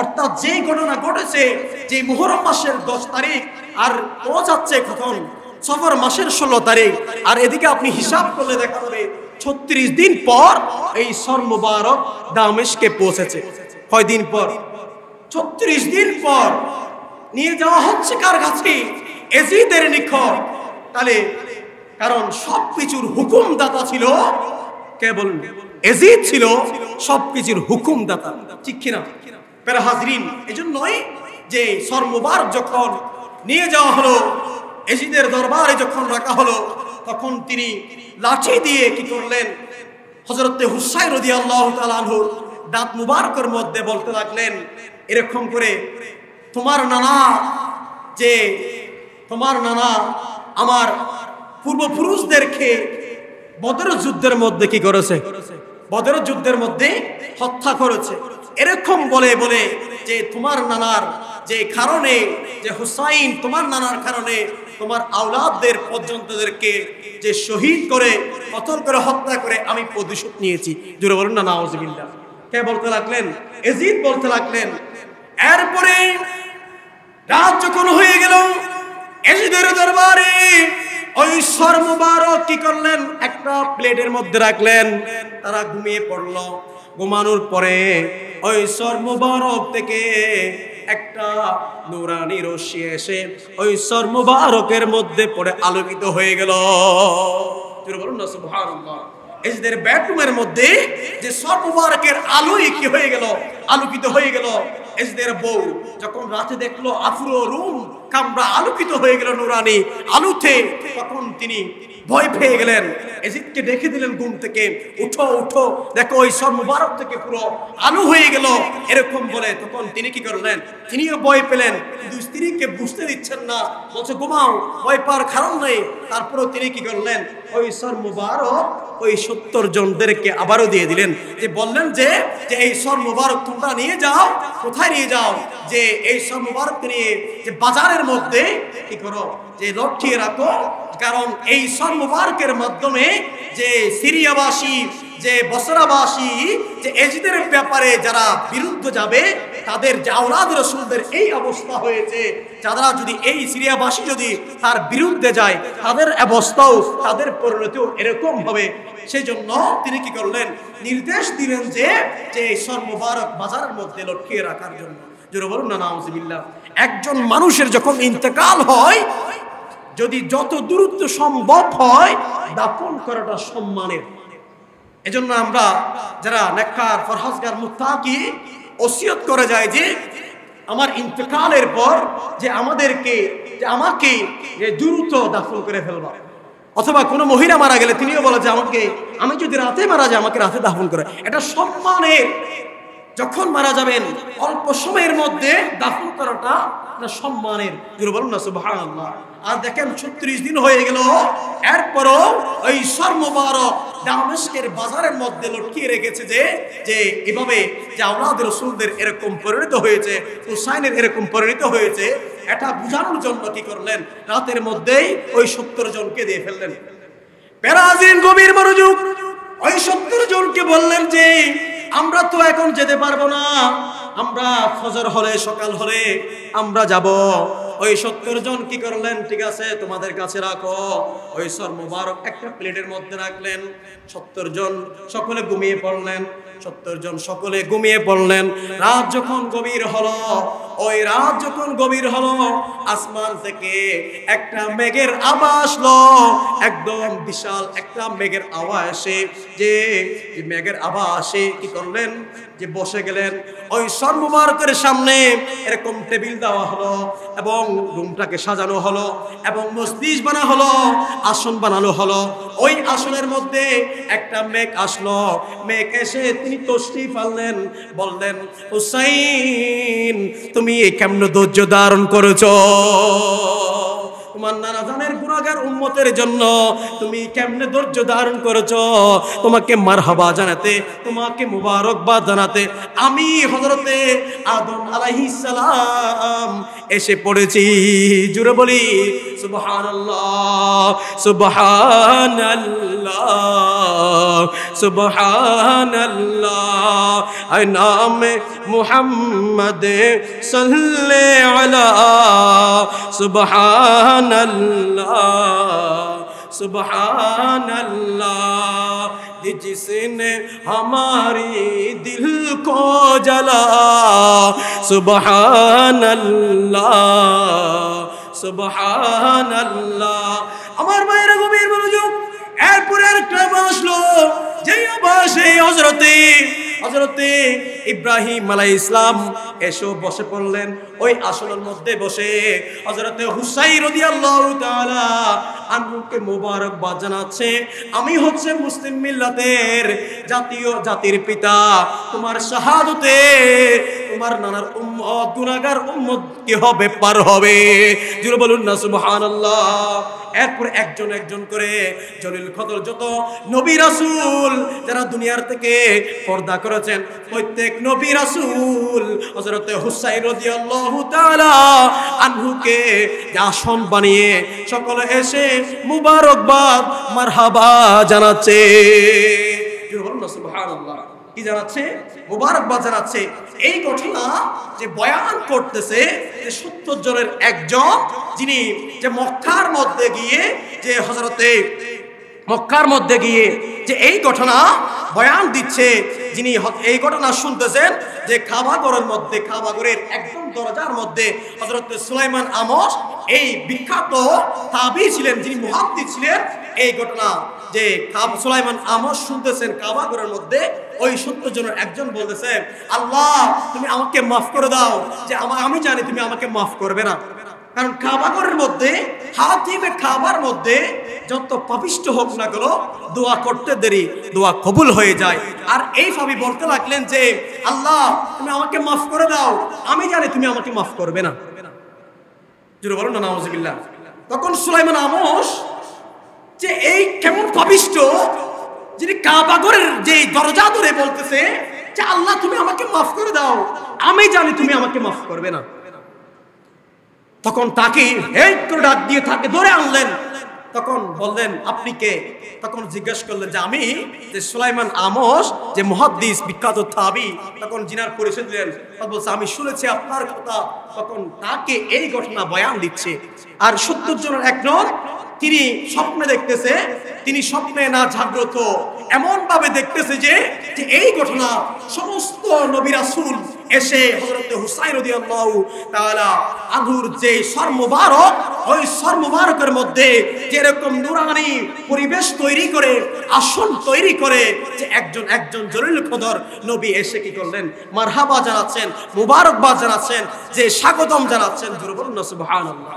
অর্থাৎ যে ঘটনা ঘটেছে যে মুহররম মাসের 10 তারিখ, আর পৌঁছাচ্ছে কখন? সফর মাসের 16 তারিখ। আর এদিকে আপনি হিসাব করলে দেখা যাবে 36 দিন পর এই সর মুবারক দামেস্কে পৌঁছেছে। কয়দিন পর? 36 দিন পর নিয়ে যাওয়া হচ্ছে কার কাছে? এজিদের নিকট। তাহলে কারণ সবকিছুর হুকুমদাতা ছিল কে বলুন? এজিদ ছিল সবকিছুর হুকুমদাতা, ঠিক কিনা? প্যারা হাজরিন, এজন্যই যে সর মুবারক যখন নিয়ে যাওয়া হলো, এজিদের দরবারে যখন রাখা হলো, তখন তিনি লাঠি দিয়ে কি করলেন? হযরত হুসাইন রাদিয়াল্লাহু তাআলা আনহুর দাঁত মুবারকের মধ্যে বলতে লাগলেন এরকম করে, তোমার নানা আমার পূর্বপুরুষদেরকে বদর যুদ্ধের মধ্যে কি করেছে? বদর যুদ্ধের মধ্যে হত্যা করেছে। এরকম বলে বলে যে তোমার নানার যে কারণে, যে হুসাইন তোমার নানার কারণে তোমার আওলাদদের পর্যন্তদেরকে যে শহীদ করে কতল করে হত্যা করে আমি প্রতিশোধ নিয়েছি। জোরে বলুন না নাউজুবিল্লাহ। কে বলতে লাগলেন? এজিদ বলতে লাগলেন। এরপরে রাত যখন হয়ে গেল, এজিদের দরবারে ওই সর মুবারক কি করলেন? একটা প্লেটের মধ্যে রাখলেন। তারা ঘুমিয়ে পড়ল। ঘুমানোর পরে ওই সর মুবারক থেকে একটা নূরানি রশ্মি এসে ওই সর মুবারকের মধ্যে পড়ে আলোকিত হয়ে গেল। বলুন না সুবহানাল্লাহ। এজিদের বেডরুমের মধ্যে যে সর মুবারকের আলোয় কি হয়ে গেল? আলোকিত হয়ে গেল। এজিদের বউ যখন রাতে দেখলো পুরো রুম কামরা আলোকিত হয়ে গেল নূরানি আলোতে, তখন তিনি ভয় পেয়ে গেলেন। এজিদকে ডেকে দিলেন ঘুম থেকে, উঠো উঠো, দেখো ওই সর মুবারক থেকে পুরো আলো হয়ে গেল, এরকম বলে। তখন তিনি কি করলেন? তিনিও ভয় পেলেন, কিন্তু স্ত্রীকে বুঝতে দিচ্ছেন না, বলছে ঘুমাও, ভয় পাওয়ার কারণ নেই। তারপরেও তিনি কি করলেন? ওই সর মুবারক ওই 70 জনদেরকে আবারও দিয়ে দিলেন, যে বললেন যে এই সর মুবারক তোমরা নিয়ে যাও। কোথায় নিয়ে যাও? যে এই সর মুবারক নিয়ে যে বাজারের মধ্যে কি করো? যে লটকিয়ে রাখো, কারণ এই সর মুবারকের মাধ্যমে যে সিরিয়াবাসী, যে বসরাবাসী, যে এজিদের ব্যাপারে যারা বিরুদ্ধে যাবে, তাদের যে আওলাদ রাসূলদের এই অবস্থা হয়েছে, যারা যদি এই সিরিয়াবাসী যদি তার বিরুদ্ধে যায়, তাদের অবস্থাও, তাদের পরিণতিও এরকম হবে। সেই জন্য তিনি কি করলেন? নির্দেশ দিলেন যে এই সর মুবারক বাজারের মধ্যে লটকিয়ে রাখার জন্য। জোরে বলুন না নাউজুবিল্লাহ। একজন মানুষের যখন ইন্তেকাল হয়, যদি যত দ্রুত সম্ভব হয় দাফন করাটা সম্মানের। এজন্য আমরা যারা নেককার ফরহাজগার মুত্তাকি ওসিয়ত করে যায় যে আমার ইন্তেকালের পর যে আমাকে দ্রুত দাফন করে ফেলবা। অথবা কোনো মহিলা মারা গেলে তিনিও বলে যে আমি যদি রাতে মারা যাই আমাকে রাতে দাফন করে। এটা সম্মানের। যখন মারা যাবেন অল্প সময়ের মধ্যে দাফন করাটা সম্মানের। বলুন না সুবহানাল্লাহ। আর দেখেন 36 দিন হয়ে গেল, এরপরও ওই সর মুবারক দামেস্কের বাজারের মধ্যে লটকিয়ে রেখেছে যে এভাবে যে আওলাদ রাসূলদের এরকম পরিণত হয়েছে, হুসাইনের এরকম পরিণত হয়েছে, এটা বোঝানোর জন্য কি করলেন? রাতের মধ্যেই ওই 70 জনকে দিয়ে ফেললেন। পেরাজিন গভীর মনোযোগ। ওই 70 জনকে বললেন যে আমরা তো এখন যেতে পারবো না, আমরা ফজর হলে, সকাল হলে আমরা যাব। ওই 70 জন কি করলেন? ঠিক আছে, তোমাদের কাছে রাখো। ওই সর মুবারক একটা প্লেটের মধ্যে রাখলেন। 70 জন সকলে ঘুমিয়ে পড়লেন। 70 জন সকলে ঘুমিয়ে পড়লেন। রাত যখন গভীর হলো, আসমান থেকে একটা মেঘের আওয়াজ আসলো। একদম বিশাল একটা মেঘের আওয়াজ আসে। যে মেঘের আওয়াজ আসে কি করলেন? যে বসে গেলেন। ওই সর মুবারকের সামনে এরকম টেবিল দেওয়া হলো এবং রুমটাকে সাজানো হলো এবং মজলিস বানা হলো, আসন বানানো হলো। ওই আসনের মধ্যে একটা মেঘ আসলো। মেঘ এসে তিনি তশরিফ আনলেন, বললেন হুসাইন তুমি কেমন ধৈর্য ধারণ করেছো? তোমার নানা জানের গুনাহগার উম্মতের জন্য তুমি কেমনে ধৈর্য ধারণ করেছো? তোমাকে মারহাবা জানাতে, তোমাকে মুবারকবাদ জানাতে আমি হযরতে আদম আলাইহিস সালাম এসে পড়েছি। জুড়ে বলি সুবহানাল্লাহ, সুবহানাল্লাহ, সুবহানাল্লাহ। আয় নামে মুহাম্মদ সাল্লাল্লাহু আলা সুবহানাল্লাহ, सुबहानल्लाह जिसने हमारी दिल को जला, सुबहानल्लाह, सुबहानल्लाह। আমার ভাইরা গভীর মনোযোগ। এরপরে আরেকটা আসলো, যেই আবাসে হযরতে ইব্রাহিম আলাইহিস সালাম এসে বসে পড়লেন। ওই আসনের মধ্যে বসে হযরতে হুসাইন রাদিয়াল্লাহু তাআলা আনহুকে মোবারকবাদ জানাচ্ছে, আমি হচ্ছে মুসলিম মিল্লাতের জাতির পিতা, তোমার শাহাদাতে তোমার নানার উম্মত গুনাহগার উম্মত কি হবে, পার হবে। জোরে বলুন না সুবহানাল্লাহ। এরপর একজন একজন করে জলিল কদর যত নবী রাসূল যারা দুনিয়ার থেকে পর্দা করেছেন, প্রত্যেক নবী রাসূল হযরতে হুসাইন রাদিয়াল্লাহু তাআলা আনহুকে আসন বানিয়ে সকলে এসে মুবারকবাদ মারহাবা জানাচ্ছে। সুবহানাল্লাহ। কি জানাচ্ছে? মুবারকবাদ জানাচ্ছে। এই ঘটনা যে বয়ান করতেছে যে 70 জনের একজন, যিনি যে মক্কার মধ্যে গিয়ে যে এই ঘটনা বয়ান দিচ্ছে, যিনি এই ঘটনা শুনতেছেন, যে কাবাগরের একদম দরজার মধ্যে হযরত সুলাইমান আমস এই বিখ্যাত তাবী ছিলেন, যিনি মুহাদ্দিস ছিলেন। এই ঘটনা যে সুলাইমান আমস শুনতেছেন কাবাগরের মধ্যে, ওই 70 জনের একজন বলতেছে, আল্লাহ তুমি আমাকে মাফ করে দাও, যে আমি জানি তুমি আমাকে মাফ করবে না। কারণ কাবাগরের মধ্যে, হাতিমে কাবার মধ্যে যত পাপিষ্ট হোক না কেন, দোয়া করতে দেরি দোয়া কবুল হয়ে যায়। আর এই ভাবে বলতে লাগলেন যে আল্লাহ তুমি আমাকে মাফ করে দাও, আমি জানি তুমি আমাকে মাফ করবে না। জোরে বলুন না নাউজুবিল্লাহ। তখন সুলাইমান আমস যে এই কেমন পাপিষ্ট, যিনি কাবাগরের যে দরজা ধরে বলতেছে যে আল্লাহ তুমি আমাকে মাফ করে দাও, আমি জানি তুমি আমাকে মাফ করবে না। তখন তাকে এই করে ডাক দিয়ে তাকে ধরে আনলেন। তখন বললেন আপনি কে? তখন জিজ্ঞেস করলেন যে আমি যে সুলাইমান আমস, যে মুহাদ্দিস বিখ্যাত তাবী। তখন জিনার পরিচয় দিলেন, বলছে আমি শুনেছি আপনার কথা। তখন তাকে এই ঘটনা বয়ান দিচ্ছে। আর 70 জনের একজন, তিনি স্বপ্নে দেখতেছে, তিনি স্বপ্নে না জাগ্রত এমন ভাবে দেখতেছে যে এই ঘটনা সমস্ত নবী রাসূল এসে হযরত হুসাইন রাদিয়াল্লাহু তাআলা আনহুর যে সর মুবারক, ওই সর মুবারকের মধ্যে যেরকম নুরানি পরিবেশ তৈরি করে, আসন তৈরি করে, যে একজন জলিল কদর নবী এসে কি করলেন, মারহাবা জানাচ্ছেন, মুবারকবাদ জানাচ্ছেন, যে স্বাগতম জানাচ্ছেন। জোরে বলুন না সুবহানাল্লাহ।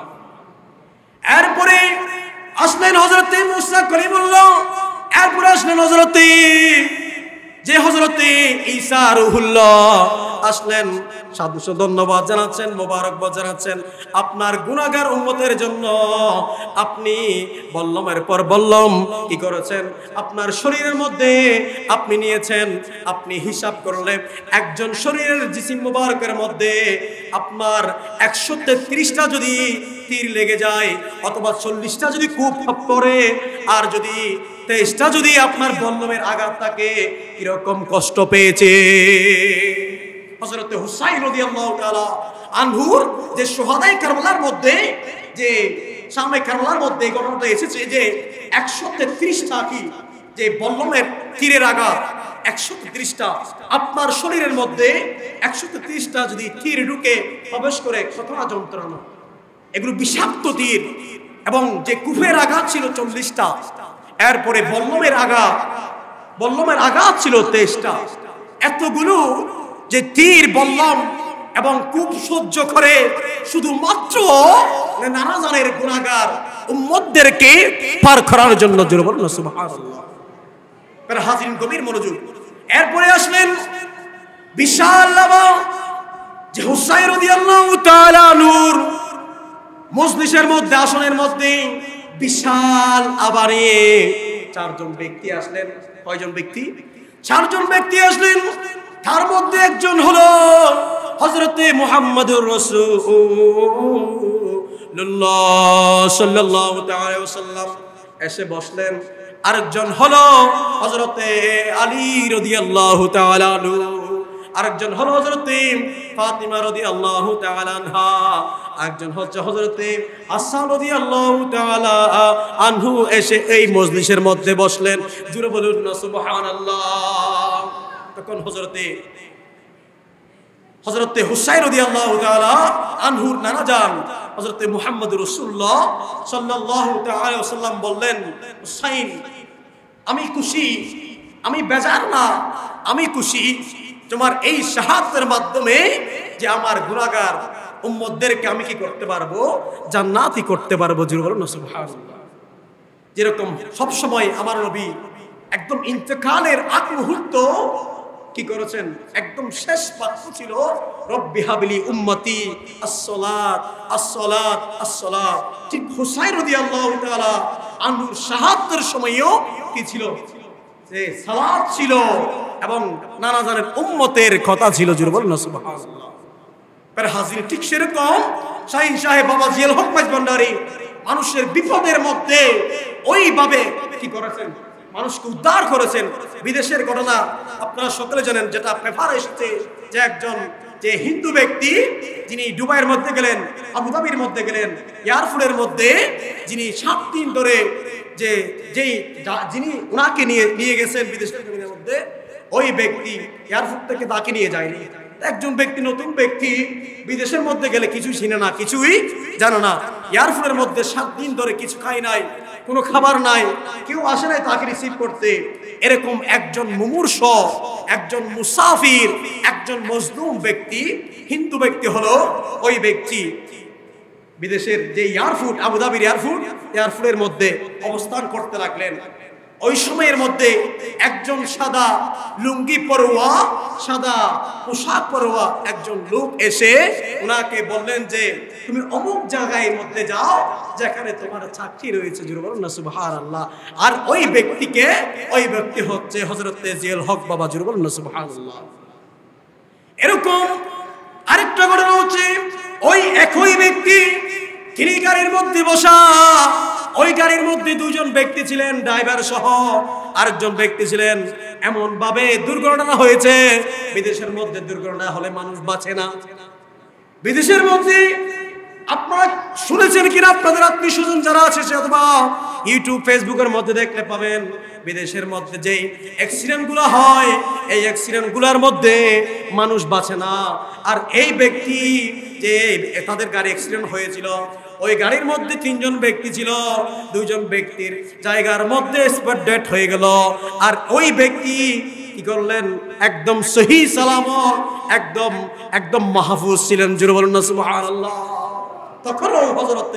এরপরে আসলেন হযরতে মুসা কলিমুল্লাহ। এরপরে আসলেন হযরতে ঈসা রূহুল্লাহ আসলেন। সাধুশো ধন্যবাদ জানাচ্ছেন, মোবারকবাদ জানাচ্ছেন আপনার গুনাহগার উম্মতের জন্য। আপনি বল্লমের পর বল্লম কি করেছেন, আপনার শরীরের মধ্যে আপনি নিয়েছেন। আপনি হিসাব করলে একজন শরীরের জিসিম মুবারকের মধ্যে আপনার 133টা যদি তীর লেগে যায়, অথবা 40টা যদি কূপ পড়ে, আর যদি 23টা যদি আপনার বল্লমের আঘাত থাকে, কিরকম কষ্ট পেয়েছে। হযরত হুসাইন রাদিয়াল্লাহু তাআলা আনহুর যে শুহাদায়ে কারবালার মধ্যে, যে শামে কারবালার মধ্যে এই ঘটনাটা এসেছে যে 133টা কি যে বল্লমের তীরের আঘাত, 133টা আপনার শরীরের মধ্যে 133টা যদি তীর ঢুকে প্রবেশ করে, কতটা যন্ত্রণা। এগুলো বিষাক্ত তীর। এবং যে কূপের আঘাত ছিল 40টা, এরপরে বল্লমের আঘাত ছিল 23টা। এতগুলো যে তীর, বল্লম এবং কূপ সহ্য করে শুধুমাত্র নানাজানের গুনাহগার উম্মতদেরকে পার করার জন্য। জোরে বলুন সুবহানাল্লাহ। হাজিরিন গভীর মনোযোগ। এরপরে আসলেন বিশাল যে হুসাইন রাদিয়াল্লাহু তাআলা নূর মজলিসের মধ্যে, আসনের মধ্যে বিশাল আবারে 4 জন ব্যক্তি আসলেন। কয়জন ব্যক্তি? 4 জন ব্যক্তি আসলেন। তার মধ্যে একজন হলো হযরতে মুহাম্মদুর রাসূলুল্লাহ সাল্লাল্লাহু তাআলা ওয়াসাল্লাম এসে বসলেন। আরেকজন হলো হযরতে আলী রাদিয়াল্লাহু তাআলা আনহু, আরেকজন হলো হযরতে ফাতিমা রাদিয়াল্লাহু তাআলা আনহা, একজন হচ্ছে হযরতে হাসান রাদিয়াল্লাহু তাআলা আনহু এসে এই মজলিসের মধ্যে বসলেন। জোরে বলুন না সুবহানাল্লাহ। তখন হযরতে হুসাইন রাদিয়াল্লাহু তাআলা আনহুর নানা জান হযরতে মুহাম্মদুর রাসূলুল্লাহ সাল্লাল্লাহু তাআলা ওয়াসাল্লাম বললেন, হুসাইন আমি খুশি, আমি বেজার না, আমি খুশি তোমার এই শাহাদাতের মাধ্যমে যে আমার গুনাহগার উম্মতদেরকে আমি কি করতে পারবো, জান্নাতি করতে পারবো। জোরে বলুন সুবহানাল্লাহ। যেরকম সব সময় আমার নবী একদম ইন্তেকালের আগ মুহূর্ত কি করেছেন, একদম শেষ বাক্য ছিল রব্বি হাবলি উম্মতি আস-সালাত আস-সালাত আস-সালাত। ঠিক হুসাইন রাদিয়াল্লাহু তাআলা আনহুর শাহাদাতের সময়ও কি ছিল, যে সালাত ছিল এবং নানা জানের উম্মতের কথা ছিল। জোরে বলুন সুবহানাল্লাহ। পরে হাজির ঠিক সেরকম শাহীন সাহেব বাবা জিয়াউল হক ভান্ডারী মানুষের বিপদের মধ্যে ওইভাবে কি করেছেন, মানুষকে উদ্ধার করেছেন। বিদেশের ঘটনা আপনারা সকলে জানেন, যেটা পেপারে এসেছে যে একজন যে হিন্দু ব্যক্তি যিনি দুবাইয়ের মধ্যে গেলেন, আবুধাবির মধ্যে গেলেন, এয়ারপোর্টের মধ্যে যিনি 7 দিন ধরে যিনি ওনাকে নিয়ে গেছেন বিদেশের জমিনের মধ্যে, ওই ব্যক্তি এয়ারপোর্ট থেকে তাকে নিয়ে যায়নি। একজন ব্যক্তি, নতুন ব্যক্তি বিদেশের মধ্যে গেলে কিছুই চিনে না, কিছুই জানে না। এয়ারপোর্টের মধ্যে 7 দিন ধরে কিছু খায় নাই, কোনো খাবার নাই, কেউ আসে নাই তাকে রিসিভ করতে। এরকম একজন মুমূর্ষ, একজন মুসাফির, একজন মজলুম ব্যক্তি, হিন্দু ব্যক্তি হলো ওই ব্যক্তি বিদেশের যে এয়ারপোর্ট, আবুধাবির এয়ারপোর্টের মধ্যে অবস্থান করতে লাগলেন। ওই সময়ের মধ্যে একজন সাদা লুঙ্গি পরোয়া, সাদা পোশাক পরোয়া একজন লোক এসে ওনাকে বললেন যে তুমি অমুক জায়গায় মধ্যে যাও যেখানে তোমার চাকরি রয়েছে। জোরে বলুন না সুবহানাল্লাহ। আর ওই ব্যক্তি হচ্ছে হযরত জিয়াউল হক বাবা। জোরে বলুন না সুবহানাল্লাহ। এরকম আরেকটা ঘটনা হচ্ছে, ওই একই ব্যক্তি তিনি গাড়ির মধ্যে বসা, ওই গাড়ির মধ্যে 2 জন ব্যক্তি ছিলেন, ড্রাইভার সহ আরেকজন ব্যক্তি ছিলেন। এমন ভাবে দুর্ঘটনা হয়েছে, বিদেশের মধ্যে দুর্ঘটনা হলে মানুষ বাঁচে না। বিদেশের মধ্যে আপনারা শুনেছেন কিনা, আপনাদের আত্মীয় স্বজন যারা আছে সে অথবা ইউটিউব ফেসবুকের মধ্যে দেখলে পাবেন, বিদেশের মধ্যে যেই অ্যাক্সিডেন্ট গুলো হয়, এই অ্যাক্সিডেন্ট গুলার মধ্যে মানুষ বাঁচে না। আর এই ব্যক্তি যে তাদের গাড়ি অ্যাক্সিডেন্ট হয়েছিল, ওই গাড়ির মধ্যে 3 জন ব্যক্তি ছিল, 2 জন ব্যক্তির জায়গার মধ্যে স্পট ডেথ হয়ে গেল। আর ওই ব্যক্তি কি করলেন, একদম সহি সালামত, একদম মাহফুজ ছিলেন। জোরে বলুন না সুবহানাল্লাহ। তখনও হযরত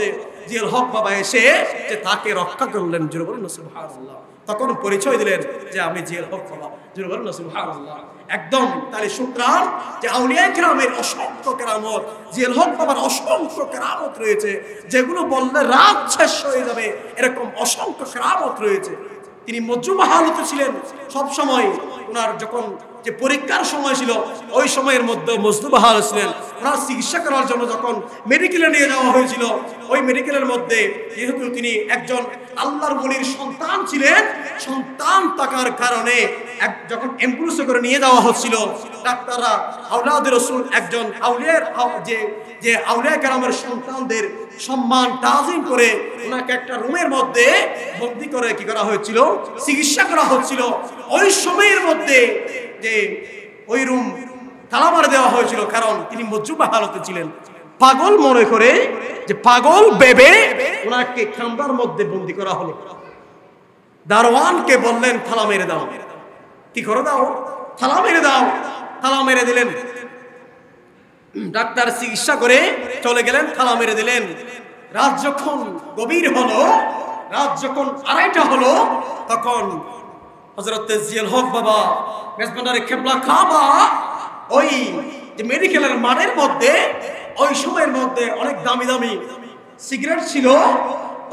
জিয়াউল হক বাবা এসে যে তাকে রক্ষা করলেন। জোরে বলুন না সুবহানাল্লাহ। তখন পরিচয় দিলেন যে আমি জিয়াউল হক বাবা। জোরে বলুন না সুবহানাল্লাহ। একদম তাহলে সুতরাং যে আউলিয়া কেরামের অসংখ্য কেরামত, জিয়াউল হক বাবার অসংখ্য কেরামত রয়েছে, যেগুলো বললে রাত শেষ হয়ে যাবে, এরকম অসংখ্য কেরামত রয়েছে। তিনি মজরুবা হালতে ছিলেন সব সময়। ওনার যখন যে পরীক্ষার সময় ছিল, ওই সময়ের মধ্যে মজরুবা হাল ছিলেন। ওনার চিকিৎসা করার জন্য যখন মেডিকেলে নিয়ে যাওয়া হয়েছিল, ওই মেডিকেলের মধ্যে যেহেতু তিনি একজন আল্লাহর ওলির সন্তান ছিলেন, সন্তান থাকার কারণে যখন অ্যাম্বুলেন্সে করে নিয়ে যাওয়া হচ্ছিল, ডাক্তাররা আওলাদ রাসূল একজন যে আউলিয়া কেরামের সন্তানদের সম্মান তাজিম করে ওনাকে একটা রুমের মধ্যে বন্দী করে কি করা হয়েছিল, চিকিৎসা করা হচ্ছিল। ওই সময়ের মধ্যে যে ওই রুম তালা মারা দেওয়া হয়েছিল, কারণ তিনি মজরুবা হালতে ছিলেন। পাগল মনে করে, যে পাগল ভেবে ওনাকে কামরার মধ্যে বন্দী করা হলো। দারোয়ানকে বললেন থালা মেরে দাও। কি করে দাও? থালা মেরে দাও। থালা মেরে দিলেন। ডাক্তার চিকিৎসা করে চলে গেলেন, থালা মেরে দিলেন। রাত যখন গভীর হলো, রাত যখন 2:30টা হলো, তখন হযরত জিয়াউল হক বাবা মেজবান্ডারে কেবলা কাবা ওই যে মেডিকেলের মাঠের মধ্যে, ওই সময়ের মধ্যে অনেক দামি দামি সিগারেট ছিল,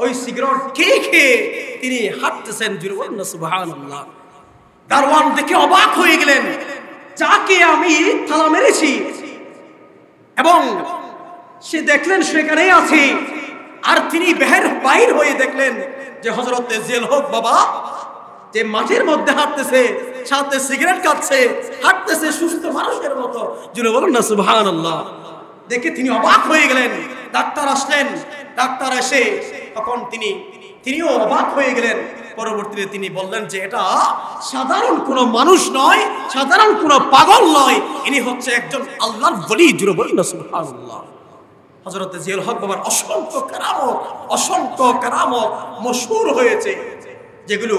ওই সিগারেট খেয়ে তিনি হাঁটতেছেন। জোরে বলুন না সুবহানাল্লাহ। দারওয়ান দেখে অবাক হয়ে গেলেন, যাকে আমি থালা মেরেছি, এবং সে দেখলেন সেখানেই আছে। আর তিনি বাহির হয়ে দেখলেন যে হযরত জিয়াউল হক বাবা যে মাঠের মধ্যে হাঁটতেছে, সাথে সিগারেট খাচ্ছে, হাঁটতেছে সুস্থ মানুষের মতো। জোরে বলুন না সুবহানাল্লাহ। দেখে তিনি অবাক হয়ে গেলেন। ডাক্তার আসলেন। ডাক্তার এসে তখন তিনিও অবাক হয়ে গেলেন। পরবর্তীতে তিনি বললেন যে এটা সাধারণ কোনো মানুষ নয়, সাধারণ কোনো পাগল নয়, ইনি হচ্ছে একজন আল্লাহর ওলি। জোরে বলুন না সুবহানাল্লাহ। হযরত জিয়াউল হক বাবার অসংখ্য কারামত মশহুর হয়েছে। যেগুলো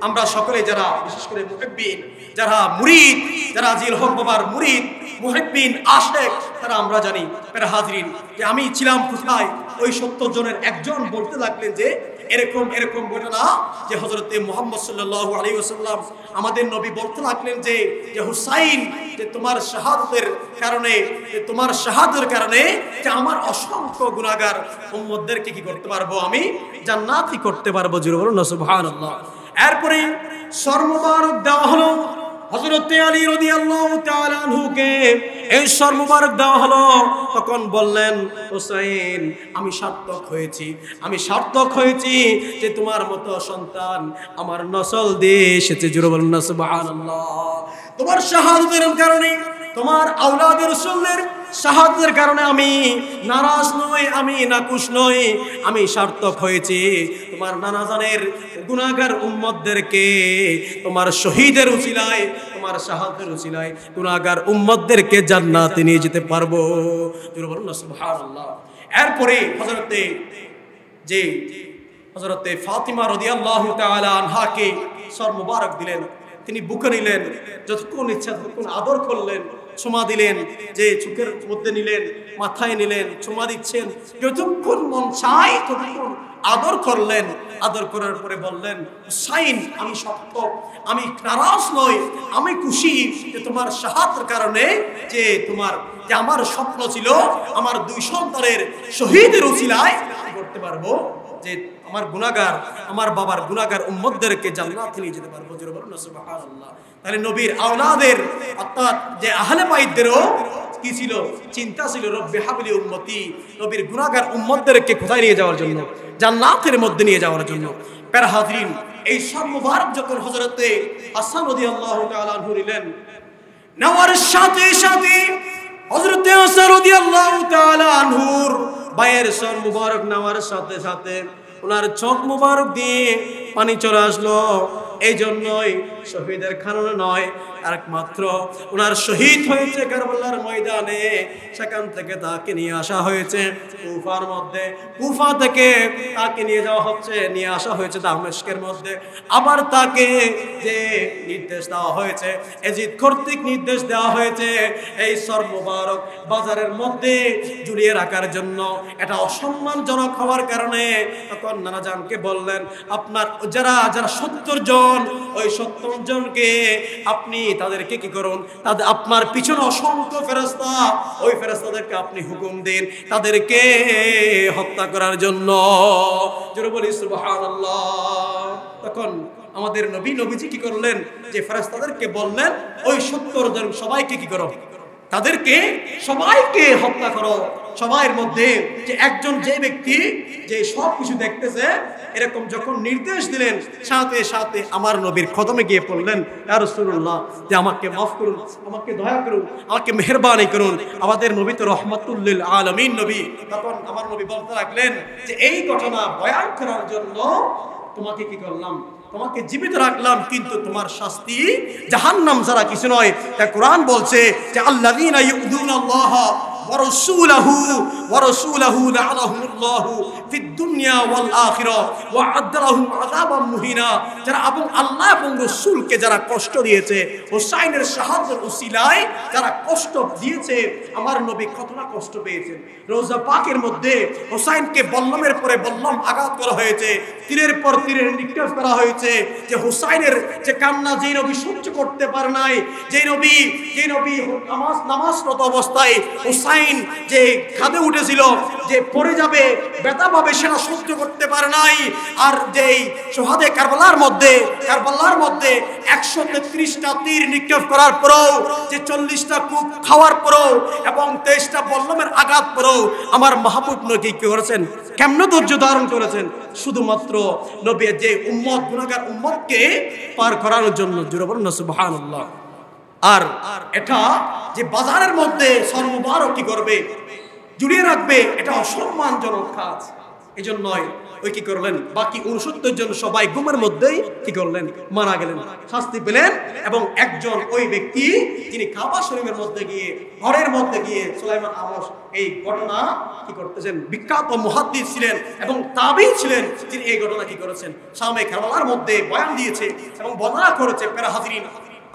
আমরা সকলে যারা বিশেষ করে মুহিব্বিন, যারা মুরিদ, যারা জিল হক বাবার মুরিদ, মুহিব্বিন, আশিক, তারা আমরা জানি। প্যারা হাজরিন, যে আমি ছিলাম কোথায়, ওই 70 জনের একজন বলতে লাগলেন যে এরকম এরকম ঘটনা, যে হযরতে মুহাম্মদ সাল্লাল্লাহু আলাইহি ওয়াসাল্লাম আমাদের নবী বলতে লাগলেন যে হুসাইন, যে তোমার শাহাদাতের কারণে, তোমার শাহাদাতের কারণে যে আমার অসংখ্য গুনাহগার উম্মতদেরকে কি করতে পারবো, আমি জান্নাতি করতে পারবো। জোরে বলুন না সুবহানাল্লাহ। এরপরে সর মুবারক দেওয়া হলো হযরতে আলী রাদিয়াল্লাহু তাআলা আনহুকে। এই সর মুবারক দেওয়া হলো, তখন বললেন হুসাইন, আমি সার্থক হয়েছি, আমি সার্থক হয়েছি যে তোমার মতো সন্তান আমার নসল দিয়ে এসেছে। জোরে বলুন না সুবহানাল্লাহ। তোমার শাহাদাতের কারণে, তোমার আওলাদে রাসূলের শাহাদাতের কারণে আমি নারাজ নই, আমি নাকুশ নই, আমি সার্থক হয়েছি। তোমার নানা জানের গুনাহগার উম্মতদেরকে তোমার শহীদের উসিলায়, তোমার শাহাদাতের উসিলায় গুনাহগার উম্মতদেরকে জান্নাতে নিয়ে যেতে পারবো। জোরে বলুন না সুবহানাল্লাহ। এরপরে হযরতে ফাতিমা রাদিয়াল্লাহু তাআলা আনহাকে সর মুবারক দিলেন। তিনি বুকে নিলেন, যতক্ষণ ইচ্ছা ততক্ষণ আদর করলেন, চুমা দিলেন, যে চোখের মধ্যে নিলেন, মাথায় নিলেন, চুমা দিচ্ছেন, যতক্ষণ মন চায় ততক্ষণ আদর করলেন। আদর করার পরে বললেন, হুসাইন, আমি সার্থক, আমি নারাজ নই, আমি খুশি যে তোমার শাহাদাতের কারণে, যে তোমার যে আমার স্বপ্ন ছিল আমার 2 সন্তানের শহীদের উসিলায় করতে পারবো, যে আমার গুনাহগার, আমার বাবার গুনাহগার উম্মতদেরকে জান্নাতে নিয়ে যেতে পারবো। জোরে বলুন না সুবহানাল্লাহ। তাহলে নবীর আওলাদের, অর্থাৎ যে আহলে বাইতদেরও কি ছিল, চিন্তা ছিল, রব্বি হাবলি উম্মতি, নবীর গুনাহগার উম্মতদেরকে কোথায় নিয়ে যাওয়ার জন্য, জান্নাতের মধ্যে নিয়ে যাওয়ার জন্য। প্যারা হাজরিন, এই সব মুবারক যখন হযরতে হাসান রাদিয়াল্লাহু তাআলা আনহু নিলেন, নেওয়ার সাথে সাথে হযরতে হাসান রাদিয়াল্লাহু তাআলা আনহুর বায়ের সর মুবারক নেওয়ার সাথে সাথে ওনার চোখ মুবারক দিয়ে পানি চলে আসলো। এই জন্যই শহীদের কারণে নয়, একমাত্র ওনার শহীদ হয়েছে কারবালার ময়দানে, সেখান থেকে তাকে নিয়ে আসা হয়েছে কুফার মধ্যে, কুফা থেকে তাকে নিয়ে যাওয়া হচ্ছে, নিয়ে আসা হয়েছে দামেস্কের মধ্যে। আবার তাকে যে নির্দেশ দেওয়া হয়েছে, এজিদ কর্তৃক নির্দেশ দেওয়া হয়েছে এই সর মুবারক বাজারের মধ্যে ঝুলিয়ে রাখার জন্য। এটা অসম্মানজনক হওয়ার কারণে তখন নানাজানকে বললেন, আপনার যারা 70 জন, ওই 70 জনকে আপনি তাদেরকে কি করুন, তাদের আপনার পিছনে অসংখ্য ফেরেশতা, ওই ফেরেশতাদেরকে আপনি হুকুম দিন তাদেরকে হত্যা করার জন্য। জোরে বলি সুবহানাল্লাহ। তখন আমাদের নবীজি কি করলেন, যে ফেরেশতাদেরকে বললেন, ওই 70 জন সবাইকে কি করো, তাদেরকে সবাইকে হত্যা করো। সবার মধ্যে যে একজন, যে ব্যক্তি যে সব কিছু দেখতেছে, এরকম যখন নির্দেশ দিলেন, সাথে সাথে আমার নবীর কদমে গিয়ে পড়লেন, ইয়া রাসূলুল্লাহ, যে আমাকে মাফ করুন, আমাকে দয়া করুন, আমাকে মেহেরবানি করুন। আমাদের নবী তো রহমাতুল লিল আলামিন নবী। তখন আমার নবী বলতে লাগলেন যে এই ঘটনা বয়ান করার জন্য তোমাকে কি করলাম, তোমাকে জীবিত রাখলাম, কিন্তু তোমার শাস্তি জাহান্নাম ছাড়া কিছু নয়। তাই কোরআন বলছে যে আল্লাযীনা ইউযুনাল্লাহ ওয়া রাসূলাহু লা'নাহুমুল্লাহু ফিদ দুনিয়া ওয়াল আখিরাহ ওয়া আ'আদ্দা লাহুম আযাবাম মুহিনা। যারা এবং আল্লাহ এবং রাসূলকে যারা কষ্ট দিয়েছে, হুসাইনের শাহাদাতের উসিলায় যারা কষ্ট দিয়েছে, আমার নবী কতটা কষ্ট পেয়েছেন। রওজা পাকের মধ্যে হুসাইনকে বল্লমের পরে বল্লম আঘাত করা হয়েছে, তীরের পর তীরের নিক্ষেপ করা হয়েছে। যে হুসাইনের যে কান্না, যে নবী সহ্য করতে পারে নাই, যে নবী নামাজরত অবস্থায় হুসাইন যে কাঁদে উঠেছিল, যে পড়ে যাবে, ব্যথা পাবে, সেটা সহ্য করতে পারে নাই। আর যেই শহাদে কারবালার মধ্যে 133টা তীর নিক্ষেপ করার পরেও, যে 40টা কূপ খাওয়ার পরেও এবং 23টা বল্লমের আঘাত পরেও আমার মাহবুব নবী কি করেছেন, কেমন ধৈর্য ধারণ করেছেন, শুধুমাত্র নবীর যে উম্মত, গুনাহগার উম্মতকে পার করানোর জন্য। জোরে বলুন না সুবহানাল্লাহ। আর এটা যে বাজারের মধ্যে সর মুবারক কি করবে, জুড়িয়ে রাখবে, এটা অসম্মানজনক কাজ। এজন্যই ওই কি করলেন, বাকি 69 জন সবাই ঘুমের মধ্যেই কি করলেন, মারা গেলেন, শাস্তি পেলেন। এবং একজন ওই ব্যক্তি যিনি কাবা শরীফের মধ্যে গিয়ে, ঘরের মধ্যে গিয়ে সুলাইমান আমস এই ঘটনা কি করতেছেন, বিখ্যাত মুহাদ্দিস ছিলেন এবং তাবিঈ ছিলেন, যিনি এই ঘটনা কি করেছেন শামে কারবালার মধ্যে বয়ান দিয়েছে এবং বর্ণনা করেছে। প্যারা হাজিরিন,